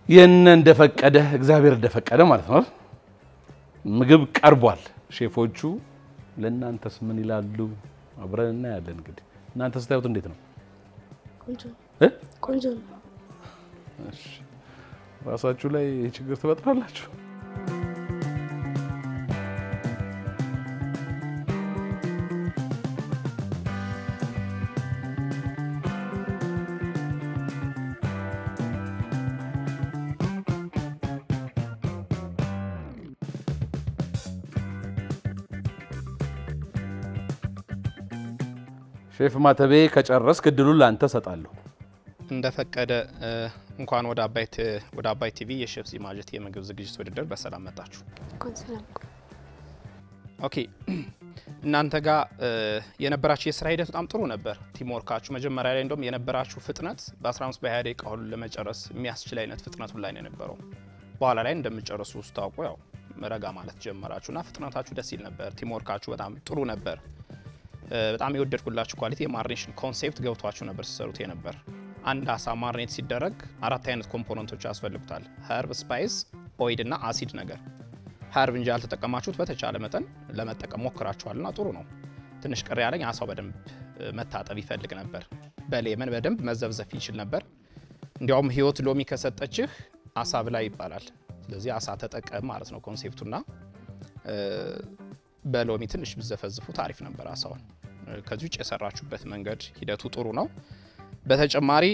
የነ እንደፈቀደ እግዚአብሔር እንደፈቀደ ማለት ነው። ምግብ ቀርቧል። ሼፎቹ ለእናንተስ ምን ይላሉ? አብረን እናያለን። እንግዲህ እናንተ ስታዩት እንዴት ነው? ቆንጆ ነው። እሺ ራሳችሁ ላይ ችግር ትፈጥራላችሁ? ሼፍ ማተቤ ከጨረስክ እድሉን ላንተ ሰጣለሁ። እንደፈቀደ እንኳን ወደ አባይ ቲቪ የሼፍ ዚማጀት የምግብ ዝግጅት ውድድር በሰላም መጣችሁ። ኦኬ እናንተ ጋር የነበራችሁ የስራ ሂደት በጣም ጥሩ ነበር። ቲም ወርካችሁ መጀመሪያ ላይ እንደውም የነበራችሁ ፍጥነት በ15 በ20 ደቂቃ ሁሉ ለመጨረስ የሚያስችል አይነት ፍጥነቱ ላይ ነው የነበረው። በኋላ ላይ እንደምጨርሱ ስታውቁ ያው ረጋ ማለት ጀመራችሁና ፍጥነታችሁ ደስ ይል ነበር። ቲም ወርካችሁ በጣም ጥሩ ነበር። በጣም የወደድኩላችሁ ኳሊቲ የማሪኔሽን ኮንሴፕት ገብቷችሁ ነበር ሲሰሩት የነበር። አንድ አሳ ማሪኔት ሲደረግ 4 አይነት ኮምፖነንቶች ያስፈልጉታል። ሀርብ፣ ስፓይስ፣ ኦይል እና አሲድ ነገር። ሀርብ እንጂ ያልተጠቀማችሁት በተቻለ መጠን ለመጠቀም ሞክራችኋልና ጥሩ ነው። ትንሽ ቅር ያለኝ አሳው በደንብ መታጠብ ይፈልግ ነበር። በሌመን በደንብ መዘብዘፍ ይችል ነበር። እንዲያውም ህይወት ሎሚ ከሰጠችህ አሳ ብላ ይባላል። ስለዚህ አሳ ተጠቀም ማለት ነው ኮንሴፕቱና በሎሚ ትንሽ ብዘፈዝፉ ታሪፍ ነበር አሳውን። ከዚህ ውጭ የሰራችሁበት መንገድ ሂደቱ ጥሩ ነው። በተጨማሪ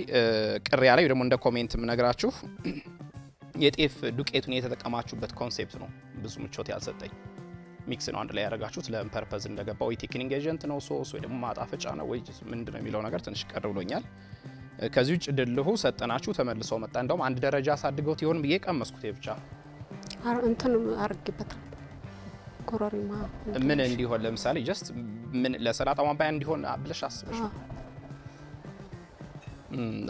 ቅር ያለኝ ደግሞ እንደ ኮሜንትም ነግራችሁ የጤፍ ዱቄቱን የተጠቀማችሁበት ኮንሴፕት ነው ብዙ ምቾት ያልሰጠኝ። ሚክስ ነው አንድ ላይ ያደረጋችሁት ለምን ፐርፐዝ እንደገባው ወይ ቴክኒክ ኤጀንት ነው ሶስ ወይ ደግሞ ማጣፈጫ ነው ወይ ምንድነው የሚለው ነገር ትንሽ ቅር ብሎኛል። ከዚህ ውጭ ድልሁ ሰጠናችሁ ተመልሶ መጣ። እንደውም አንድ ደረጃ አሳድገውት ይሆን ብዬ ቀመስኩት ብቻ እንትን አርግበት ኮሮሪማ ምን እንዲሆን ለምሳሌ ጀስት ምን ለሰላጣ ማባያ እንዲሆን አብለሽ አስበሽ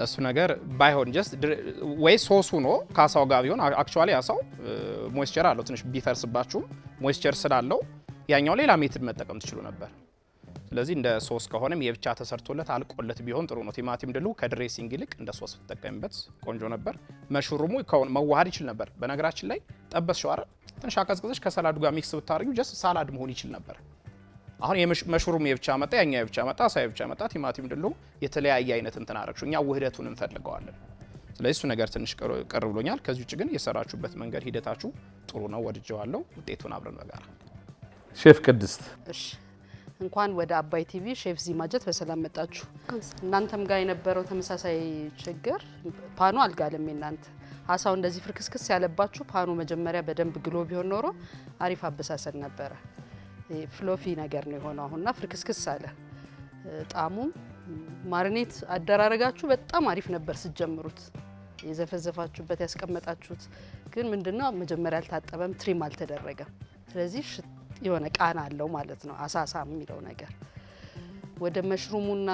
እሱ ነገር ባይሆን ጀስት ወይ ሶሱ ነው ካሳው ጋር ቢሆን አክቹአሊ ያሳው ሞይስቸር አለው ትንሽ ቢፈርስባችሁ ሞይስቸር ስላለው ያኛው ሌላ ሜትድ መጠቀም ትችሉ ነበር። ስለዚህ እንደ ሶስ ከሆነም የብቻ ተሰርቶለት አልቆለት ቢሆን ጥሩ ነው። ቲማቲም ድሉ ከድሬሲንግ ይልቅ እንደ ሶስ ተጠቀምበት ቆንጆ ነበር። መሽሩሙ መዋሃድ ይችል ነበር። በነገራችን ላይ ጠበስሽው አይደል ትንሽ አቀዝቅዘሽ ከሰላዱ ጋር ሚክስ ብታረጊው ጀስት ሳላድ መሆን ይችል ነበር። አሁን የመሽሩም የብቻ መጣ ያኛው የብቻ መጣ ሳይ የብቻ መጣ ቲማቲም ድሉ የተለያየ አይነት እንትን አረግሽው። እኛ ውህደቱን እንፈልገዋለን። ስለዚህ እሱ ነገር ትንሽ ቅር ብሎኛል። ከዚህ ውጭ ግን የሰራችሁበት መንገድ ሂደታችሁ ጥሩ ነው፣ ወድጀዋለሁ። ውጤቱን አብረን በጋራ ሼፍ ቅድስት እሺ እንኳን ወደ አባይ ቲቪ ሼፍ ዚማጀት በሰላም መጣችሁ። እናንተም ጋር የነበረው ተመሳሳይ ችግር ፓኑ አልጋለም። እናንተ አሳው እንደዚህ ፍርክስክስ ያለባችሁ ፓኑ መጀመሪያ በደንብ ግሎ ቢሆን ኖሮ አሪፍ አበሳሰል ነበረ። ፍሎፊ ነገር ነው የሆነው አሁንና ፍርክስክስ አለ። ጣሙ ማሪኔት አደራረጋችሁ በጣም አሪፍ ነበር ሲጀምሩት። የዘፈዘፋችሁበት ያስቀመጣችሁት ግን ምንድነው መጀመሪያ አልታጠበም፣ ትሪም አልተደረገም። ስለዚህ የሆነ ቃና አለው ማለት ነው አሳሳ የሚለው ነገር። ወደ መሽሩሙና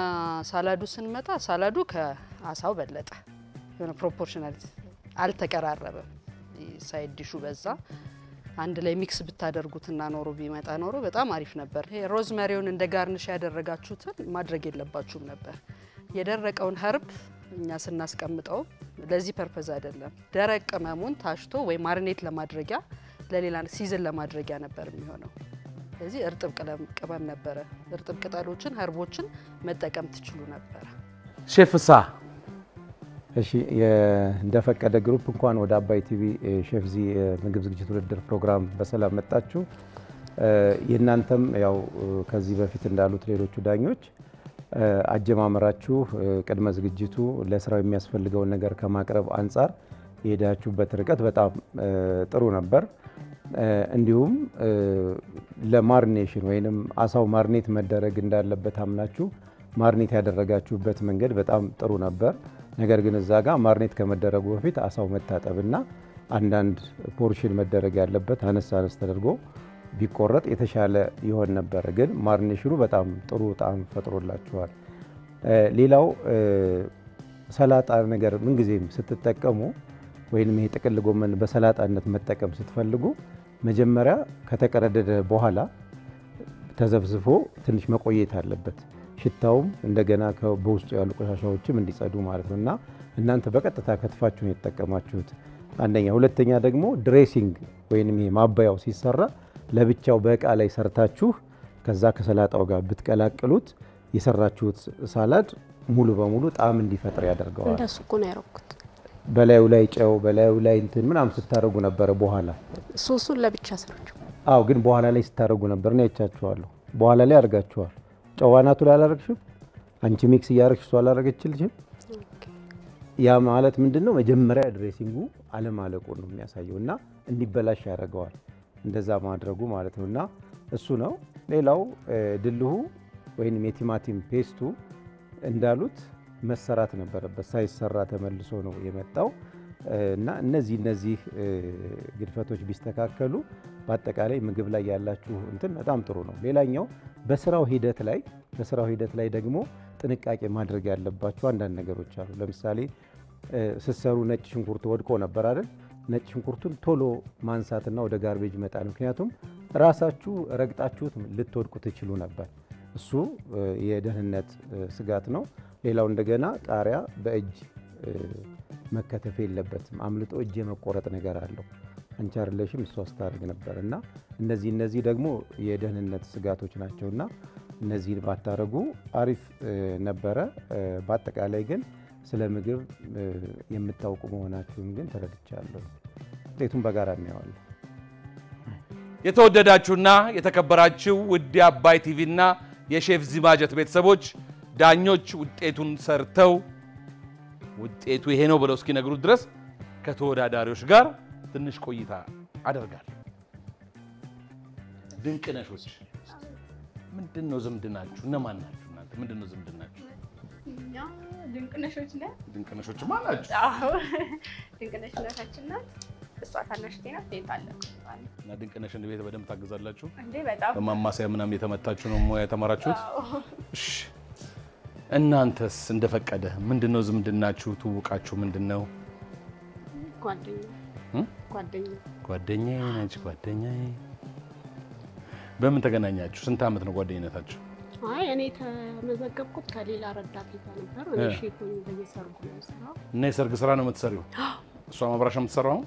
ሳላዱ ስንመጣ ሳላዱ ከአሳው በለጠ። የሆነ ፕሮፖርሽናሊቲ አልተቀራረበም። ሳይድ ዲሹ በዛ አንድ ላይ ሚክስ ብታደርጉትና ኖሮ ቢመጣ ኖሮ በጣም አሪፍ ነበር። ይሄ ሮዝሜሪውን እንደ ጋርኒሽ ያደረጋችሁትን ማድረግ የለባችሁም ነበር። የደረቀውን ሀርብ እኛ ስናስቀምጠው ለዚህ ፐርፐዝ አይደለም። ደረቅ ቅመሙን ታሽቶ ወይ ማሪኔት ለማድረጊያ ለሌላ ሲዝን ለማድረጊያ ነበር የሚሆነው። ስለዚህ እርጥብ ቅመም ነበረ። እርጥብ ቅጠሎችን ሀርቦችን መጠቀም ትችሉ ነበር። ሼፍ ፍስሐ እሺ እንደፈቀደ ግሩፕ እንኳን ወደ አባይ ቲቪ ሼፍ ዚ ምግብ ዝግጅት ውድድር ፕሮግራም በሰላም መጣችሁ። የእናንተም ያው ከዚህ በፊት እንዳሉት ሌሎቹ ዳኞች አጀማመራችሁ ቅድመ ዝግጅቱ ለስራው የሚያስፈልገውን ነገር ከማቅረብ አንጻር የሄዳችሁበት ርቀት በጣም ጥሩ ነበር። እንዲሁም ለማርኔሽን ወይንም አሳው ማርኔት መደረግ እንዳለበት አምናችሁ ማርኔት ያደረጋችሁበት መንገድ በጣም ጥሩ ነበር። ነገር ግን እዛ ጋር ማርኔት ከመደረጉ በፊት አሳው መታጠብና አንዳንድ ፖርሽን መደረግ ያለበት አነስ ተደርጎ ቢቆረጥ የተሻለ ይሆን ነበር። ግን ማርኔሽኑ በጣም ጥሩ ጣዕም ፈጥሮላችኋል። ሌላው ሰላጣ ነገር ምንጊዜም ስትጠቀሙ ወይንም ይሄ ጥቅል ጎመን በሰላጣነት መጠቀም ስትፈልጉ መጀመሪያ ከተቀረደደ በኋላ ተዘፍዝፎ ትንሽ መቆየት አለበት። ሽታውም እንደገና በውስጡ ያሉ ቆሻሻዎችም እንዲጸዱ ማለት ነውና እናንተ በቀጥታ ከትፋችሁ ነው የተጠቀማችሁት። አንደኛ፣ ሁለተኛ ደግሞ ድሬሲንግ ወይንም ይሄ ማባያው ሲሰራ ለብቻው በእቃ ላይ ሰርታችሁ ከዛ ከሰላጣው ጋር ብትቀላቅሉት የሰራችሁት ሳላድ ሙሉ በሙሉ ጣዕም እንዲፈጥር ያደርገዋል። እንደሱ እኮ ነው ያደረኩት። በላዩ ላይ ጨው በላዩ ላይ እንትን ምናምን ስታረጉ ነበር። በኋላ ሶሱን ለብቻ ሰርቹ። አዎ፣ ግን በኋላ ላይ ስታረጉ ነበር ነው ያቻችኋለሁ። በኋላ ላይ አርጋችኋል። ጨው አናቱ ላይ አላረግሽም? አንቺ ሚክስ እያረግሽ እሷ አላረገችልሽም? ያ ማለት ምንድነው? መጀመሪያ ድሬሲንጉ አለማለቁ ነው የሚያሳየውና እንዲበላሽ ያደርገዋል እንደዛ ማድረጉ ማለት ነውና እሱ ነው። ሌላው ድልሁ ወይንም የቲማቲም ፔስቱ እንዳሉት መሰራት ነበረበት። ሳይሰራ ተመልሶ ነው የመጣው እና እነዚህ ግድፈቶች ቢስተካከሉ በአጠቃላይ ምግብ ላይ ያላችሁ እንትን በጣም ጥሩ ነው። ሌላኛው በስራው ሂደት ላይ ደግሞ ጥንቃቄ ማድረግ ያለባችሁ አንዳንድ ነገሮች አሉ። ለምሳሌ ስትሰሩ ነጭ ሽንኩርት ወድቆ ነበር አይደል? ነጭ ሽንኩርቱን ቶሎ ማንሳትና ወደ ጋርቤጅ መጣል። ምክንያቱም ራሳችሁ ረግጣችሁት ልትወድቁ ትችሉ ነበር። እሱ የደህንነት ስጋት ነው። ሌላው እንደገና ቃሪያ በእጅ መከተፍ የለበትም። አምልጦ እጅ የመቆረጥ ነገር አለው። አንቺ አይደለሽም እሷ ስታደርግ ነበር እና እነዚህ ደግሞ የደህንነት ስጋቶች ናቸውና እነዚህን ባታረጉ አሪፍ ነበረ። በአጠቃላይ ግን ስለ ምግብ የምታውቁ መሆናችሁን ግን ተረድቻለሁ። ውጤቱን በጋራ እናየዋለን። የተወደዳችሁና የተከበራችሁ ውድ የአባይ ቲቪና የሼፍ ዚ ማጀት ቤተሰቦች ዳኞች ውጤቱን ሰርተው ውጤቱ ይሄ ነው ብለው እስኪነግሩት ድረስ ከተወዳዳሪዎች ጋር ትንሽ ቆይታ አደርጋለሁ። ድንቅነሾች ምንድነው ዝምድናችሁ? እነማን ናችሁ እናንተ? ምንድነው ዝምድናችሁ? እኛ ድንቅነሾች ነን። ድንቅነሾች ማን ናችሁ? አዎ ድንቅነሽነታችን ናት። እሷ ታናሽ ናት። ታላቅ እና ድንቅነሽን ቤት በደንብ ታግዛላችሁ እንዴ? በጣም በማማሰያ ምናምን የተመታችሁ ነው ሙያ የተማራችሁት? እሺ እናንተስ እንደፈቀደ ምንድነው ዝምድናችሁ? ትውቃችሁ ምንድነው? ጓደኛዬ ነች። ጓደኛዬ በምን ተገናኛችሁ? ስንት ዓመት ነው ጓደኝነታችሁ? አይ እኔ ተመዘገብኩት ከሌላ ረዳት ጋር ነበር። እኔ ሼፉን በየሰርጉ ነው የምሰራው። እና የሰርግ ስራ ነው የምትሰሪው? እሷ ማብራሻ የምትሰራው?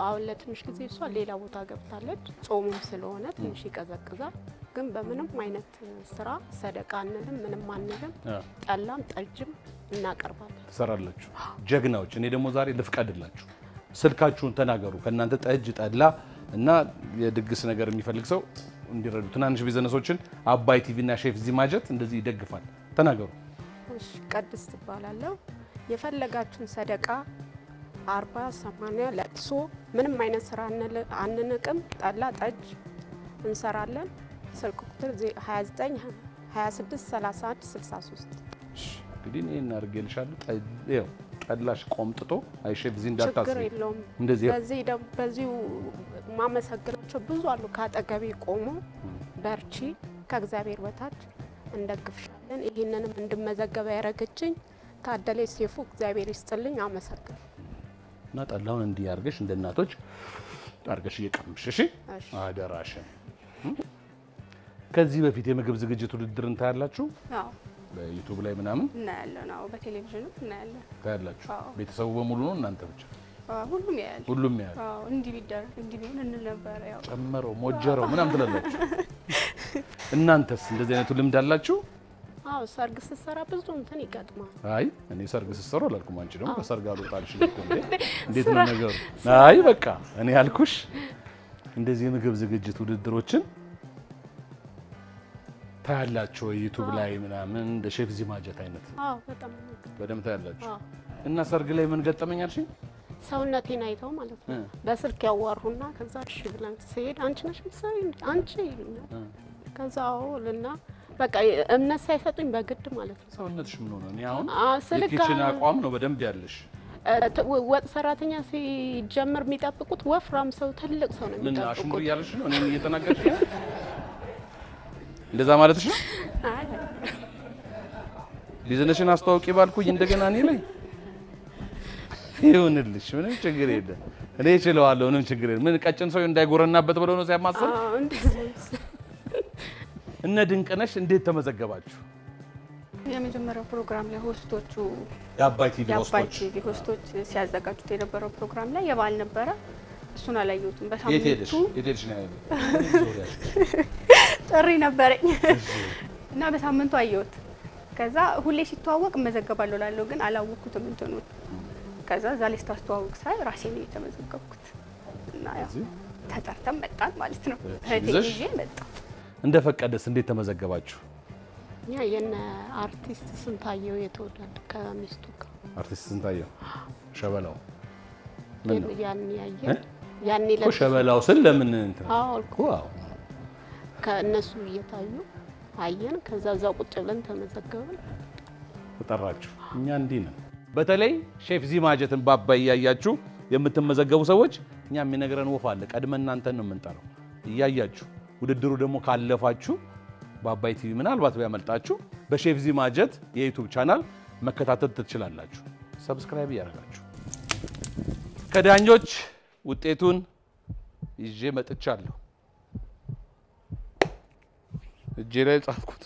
አሁን ለትንሽ ጊዜ እሷ ሌላ ቦታ ገብታለች። ጾሙም ስለሆነ ትንሽ ይቀዘቅዛል። ግን በምንም አይነት ስራ ሰደቃ አንልም፣ ምንም አንልም። ጠላም ጠጅም እናቀርባለን። ትሰራላችሁ ጀግናዎች። እኔ ደግሞ ዛሬ ልፍቀድላችሁ። ስልካችሁን ተናገሩ። ከእናንተ ጠጅ ጠላ እና የድግስ ነገር የሚፈልግ ሰው እንዲረዱ ትናንሽ ቢዝነሶችን አባይ ቲቪና ሼፍ ዚ ማጀት እንደዚህ ይደግፋል። ተናገሩ። እሺ ቅድስት ትባላለሁ። የፈለጋችሁን ሰደቃ 40 80 ለቅሶ ምንም አይነት ስራ አንንቅም። ጠላ ጠጅ እንሰራለን። ስልክ ቁጥር 29 26 31 63። እንግዲህ እኔ እናርገልሻለሁ። ጠጅ ጠላሽ ቆምጥጦ አይ ሼፍ ዚ እንዳታስብ ችግር የለውም። በዚህ ማመሰግናቸው ብዙ አሉ። ካጠገቤ ቆሞ በርቺ፣ ከእግዚአብሔር በታች እንደግፍሻለን። ይሄንንም እንድመዘገበ ያረጋችኝ ታደለ ሴፉ እግዚአብሔር ይስጥልኝ፣ አመሰግናለሁ። እና ጠላውን እንዲህ አርገሽ እንደ እናቶች አርገሽ እየቀምሽ እሺ፣ አደራሽን። ከዚህ በፊት የምግብ ዝግጅት ውድድርን ታያላችሁ? አዎ በዩቲዩብ ላይ ምናምን እናያለን። አዎ በቴሌቪዥን እናያለን። ታያላችሁ? ቤተሰቡ በሙሉ ነው እናንተ ብቻ? ሁሉም ያያል። ሁሉም ያያል። አዎ እንዲህ ቢደረግ እንዲህ ቢሆን እንል ነበር። ያው ጨመረው ሞጀረው ምናምን ትላላችሁ። እናንተስ እንደዚህ አይነቱ ልምድ አላችሁ? አዎ ሰርግ ስትሰራ ብዙ እንትን ይገጥማል። አይ እኔ ሰርግ ስትሰራ አላልኩም። አንቺ ደግሞ ከሰርግ አልወጣልሽ እኮ እንዴት ነው ነገሩ? አይ በቃ እኔ ያልኩሽ እንደዚህ የምግብ ዝግጅት ውድድሮችን ታያላችሁ ዩቲዩብ ላይ ምናምን እንደ ሼፍ ዚማጀት አይነት? አዎ በጣም በደምብ ታያላችሁ። እና ሰርግ ላይ ምን ገጠመኝ አልሽኝ? ሰውነቴን አይተው ማለት ነው በስልክ ያዋሩና ከዛ እሺ ብለን ሲሄድ አንቺ ነሽ ምሳሌ አንቺ ከዛ አውልና በቃ እምነት ሳይሰጡኝ በግድ ማለት ነው። ሰውነትሽ ምን ሆነ? እኔ አሁን ስልክ የኪችን አቋም ነው በደንብ ያለሽ። ወጥ ሰራተኛ ሲጀምር የሚጠብቁት ወፍራም ሰው ትልቅ ሰው ነው የሚጠብቁት። ምን አሽሙር እያለሽ ነው? እኔን እየተናገርሽ ነው? እንደዛ ማለትሽ ነው? አይ ቢዝነስሽን አስተዋውቂ ባልኩኝ እንደገና እኔ ላይ ይሁንልሽ፣ ምንም ችግር የለም። እኔ እችለዋለሁ፣ ምንም ችግር የለም። ምን ቀጭን ሰው እንዳይጎረናበት ብለው ነው ሲያማስል? አዎ እንደዚህ። እነ ድንቅነሽ እንዴት ተመዘገባችሁ? የመጀመሪያው ፕሮግራም ላይ ሆስቶቹ የአባይ ቲቪ ሆስቶች ሲያዘጋጁት የነበረው ፕሮግራም ላይ የበዓል ነበረ። እሱን አላየሁትም። የት ሄደሽ ነው ያለው? ጥሪ ነበረኝ እና በሳምንቱ አየሁት። ከዛ ሁሌ ሲተዋወቅ እመዘገባለሁ ላለው ግን አላወኩትም እንትኑን። ከዛ እዛ ላይ ስታስተዋውቅ ሳይ ራሴ ነው የተመዘገብኩት እና ያው ተጠርተን መጣን ማለት ነው። ይዤ መጣሁ። እንደፈቀደስ እንዴት ተመዘገባችሁ? ያ የነ አርቲስት ስንታየው የተወለደ ከሚስቱ ጋር አርቲስት ስንታየው ሸበላው ምን ነው ያኔ ሸበላው ስል ለምን እንትን ዋው ከእነሱ እየታዩ አየን። ከዛ እዛው ቁጭ ብለን ተመዘገብን። ተጠራችሁ። እኛ እንዲህ ነን። በተለይ ሼፍ ዚማጀትን በአባይ እያያችሁ የምትመዘገቡ ሰዎች እኛ የሚነግረን ወፍ አለ። ቀድመን እናንተን ነው የምንጠራው እያያችሁ። ውድድሩ ደግሞ ካለፋችሁ በአባይ ቲቪ ምናልባት ቢያመልጣችሁ በሼፍ ዚማጀት የዩቲዩብ ቻናል መከታተል ትችላላችሁ። ሰብስክራይብ ያደርጋችሁ። ከዳኞች ውጤቱን ይዤ መጥቻለሁ። እጄ ላይ ጻፍኩት።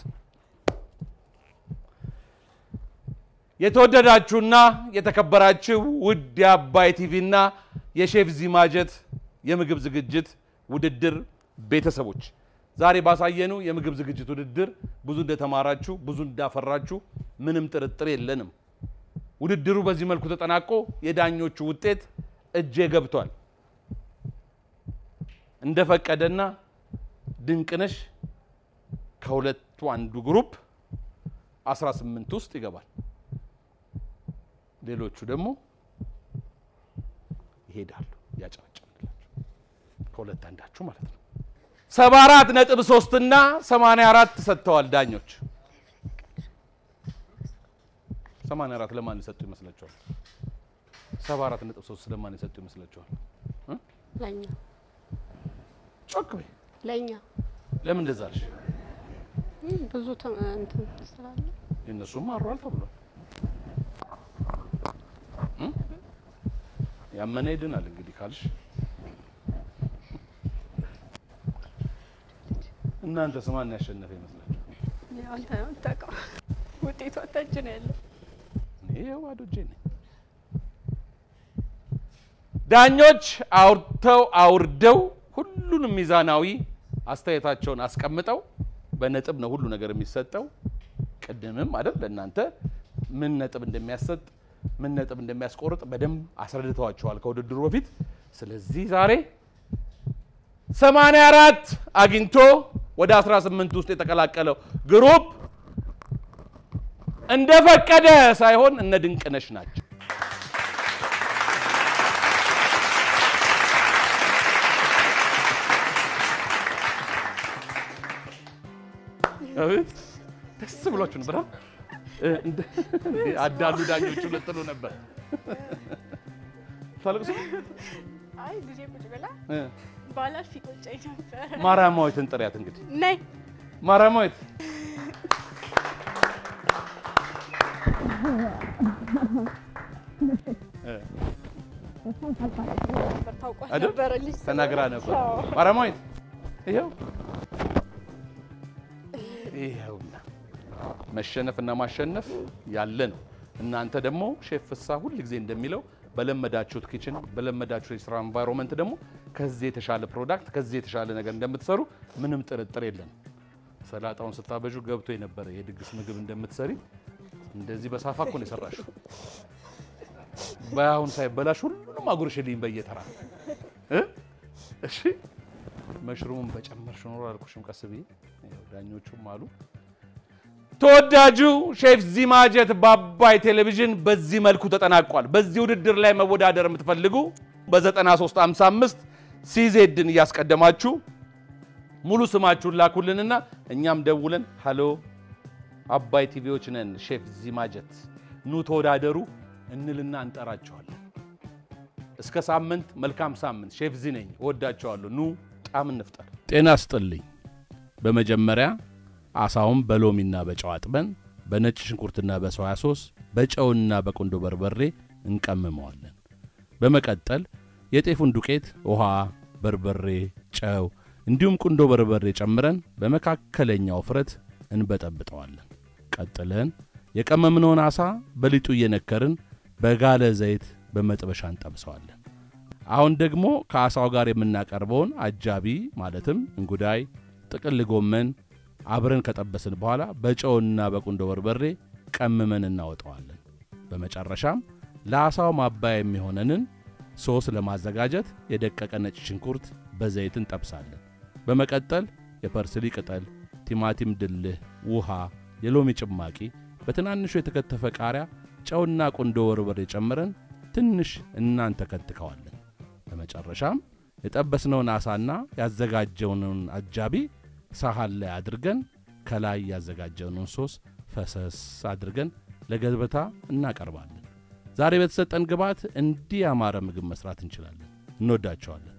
የተወደዳችሁና የተከበራችሁ ውድ የአባይ ቲቪና የሼፍ ዚማጀት የምግብ ዝግጅት ውድድር ቤተሰቦች ዛሬ ባሳየኑ የምግብ ዝግጅት ውድድር ብዙ እንደተማራችሁ ብዙ እንዳፈራችሁ ምንም ጥርጥር የለንም። ውድድሩ በዚህ መልኩ ተጠናቆ የዳኞቹ ውጤት እጄ ገብቷል። እንደፈቀደና ድንቅነሽ ከሁለቱ አንዱ ግሩፕ 18 ውስጥ ይገባል። ሌሎቹ ደግሞ ይሄዳሉ ያጨበጨብላችሁ ከሁለት አንዳችሁ ማለት ነው። 74.3 እና 84 ሰጥተዋል ዳኞች። 84 ለማን ሰጡ ይመስላችኋል? 74.3 ለማን ሰጡ ይመስላችኋል? ለኛ ጮክ በይ። ለኛ ለምን እንደዛ አልሽ? ብዙ እንትን ስላለ እነሱም አሯል ተብሏል። ያመነ ይድናል እንግዲህ ካልሽ እናንተ ስማን ያሸነፈ ይመስላችኋል? ያው አንተ ነው የምታውቀው። ውጤቱ አታች ነው ያለው። እኔ ባዶ እጄ ነኝ። ዳኞች አውርተው አውርደው ሁሉንም ሚዛናዊ አስተያየታቸውን አስቀምጠው በነጥብ ነው ሁሉ ነገር የሚሰጠው። ቅድምም አይደል ለእናንተ ምን ነጥብ እንደሚያሰጥ ምን ነጥብ እንደሚያስቆርጥ በደንብ አስረድተዋቸዋል ከውድድሩ በፊት። ስለዚህ ዛሬ 84 አግኝቶ ወደ 18 ውስጥ የተቀላቀለው ግሩፕ እንደፈቀደ ሳይሆን እነ ድንቅነሽ ናቸው። አቤት ደስ ብሏችሁ ነበር። አዳሉ ዳኞቹ ልጥሉ ነበር። ታልቅሱ። አይ ልጄ ቁጭ ብላ ባላሽ ሲቆጨኝ ነበር። ማርያማዊትን ጥሪያት እንግዲህ ነይ ማርያማዊት ተናግራ ነበር። ማርያማዊት ይኸውና መሸነፍና ማሸነፍ ያለ ነው። እናንተ ደግሞ ሼፍ ፍስሐ ሁሉ ጊዜ እንደሚለው በለመዳችሁት ኪችን በለመዳችሁት የስራ ኤንቫይሮንመንት ደግሞ ከዚህ የተሻለ ፕሮዳክት ከዚህ የተሻለ ነገር እንደምትሰሩ ምንም ጥርጥር የለም። ሰላጣውን ስታበጁ ገብቶ የነበረ የድግስ ምግብ እንደምትሰሪ እንደዚህ በሳፋ እኮ ነው የሰራሽው። ባያሁን ሳይበላሽ ሁሉንም አጉርሽልኝ በየተራ እሺ። መሽሩሙን በጨመርሽ ኖሮ አልኩሽም ቀስ ብዬ ዳኞቹም አሉ። ተወዳጁ ሼፍ ዚማጀት በአባይ ቴሌቪዥን በዚህ መልኩ ተጠናቋል። በዚህ ውድድር ላይ መወዳደር የምትፈልጉ በ9355 ሲዜድን እያስቀደማችሁ ሙሉ ስማችሁን ላኩልንና እኛም ደውለን ሃሎ አባይ ቲቪዎች ነን ሼፍ ዚማጀት ኑ ተወዳደሩ እንልና እንጠራቸዋለን። እስከ ሳምንት መልካም ሳምንት። ሼፍ ዚ ነኝ። ወዳቸዋለሁ። ኑ ጣም እንፍጠር። ጤና ይስጥልኝ። በመጀመሪያ አሳውን በሎሚና በጨው አጥበን በነጭ ሽንኩርትና በሶያ ሶስ በጨውና በቁንዶ በርበሬ እንቀመመዋለን። በመቀጠል የጤፉን ዱቄት፣ ውሃ፣ በርበሬ፣ ጨው እንዲሁም ቁንዶ በርበሬ ጨምረን በመካከለኛው ፍረት እንበጠብጠዋለን። ቀጥለን የቀመምነውን አሳ በሊጡ እየነከርን በጋለ ዘይት በመጥበሻ እንጠብሰዋለን። አሁን ደግሞ ከአሳው ጋር የምናቀርበውን አጃቢ ማለትም እንጉዳይ፣ ጥቅል ጎመን አብረን ከጠበስን በኋላ በጨውና በቁንዶ በርበሬ ቀምመን እናወጣዋለን። በመጨረሻም ለአሳው ማባያ የሚሆነንን ሶስ ለማዘጋጀት የደቀቀ ነጭ ሽንኩርት በዘይት እንጠብሳለን። በመቀጠል የፐርስሊ ቅጠል፣ ቲማቲም ድልህ፣ ውሃ፣ የሎሚ ጭማቂ፣ በትናንሹ የተከተፈ ቃሪያ፣ ጨውና ቁንዶ በርበሬ ጨምረን ትንሽ እናንተከትከዋለን። በመጨረሻም የጠበስነውን አሳና ያዘጋጀውን አጃቢ ሳህን ላይ አድርገን ከላይ ያዘጋጀውን ሶስ ፈሰስ አድርገን ለገበታ እናቀርባለን። ዛሬ በተሰጠን ግብዓት እንዲህ ያማረ ምግብ መስራት እንችላለን። እንወዳቸዋለን።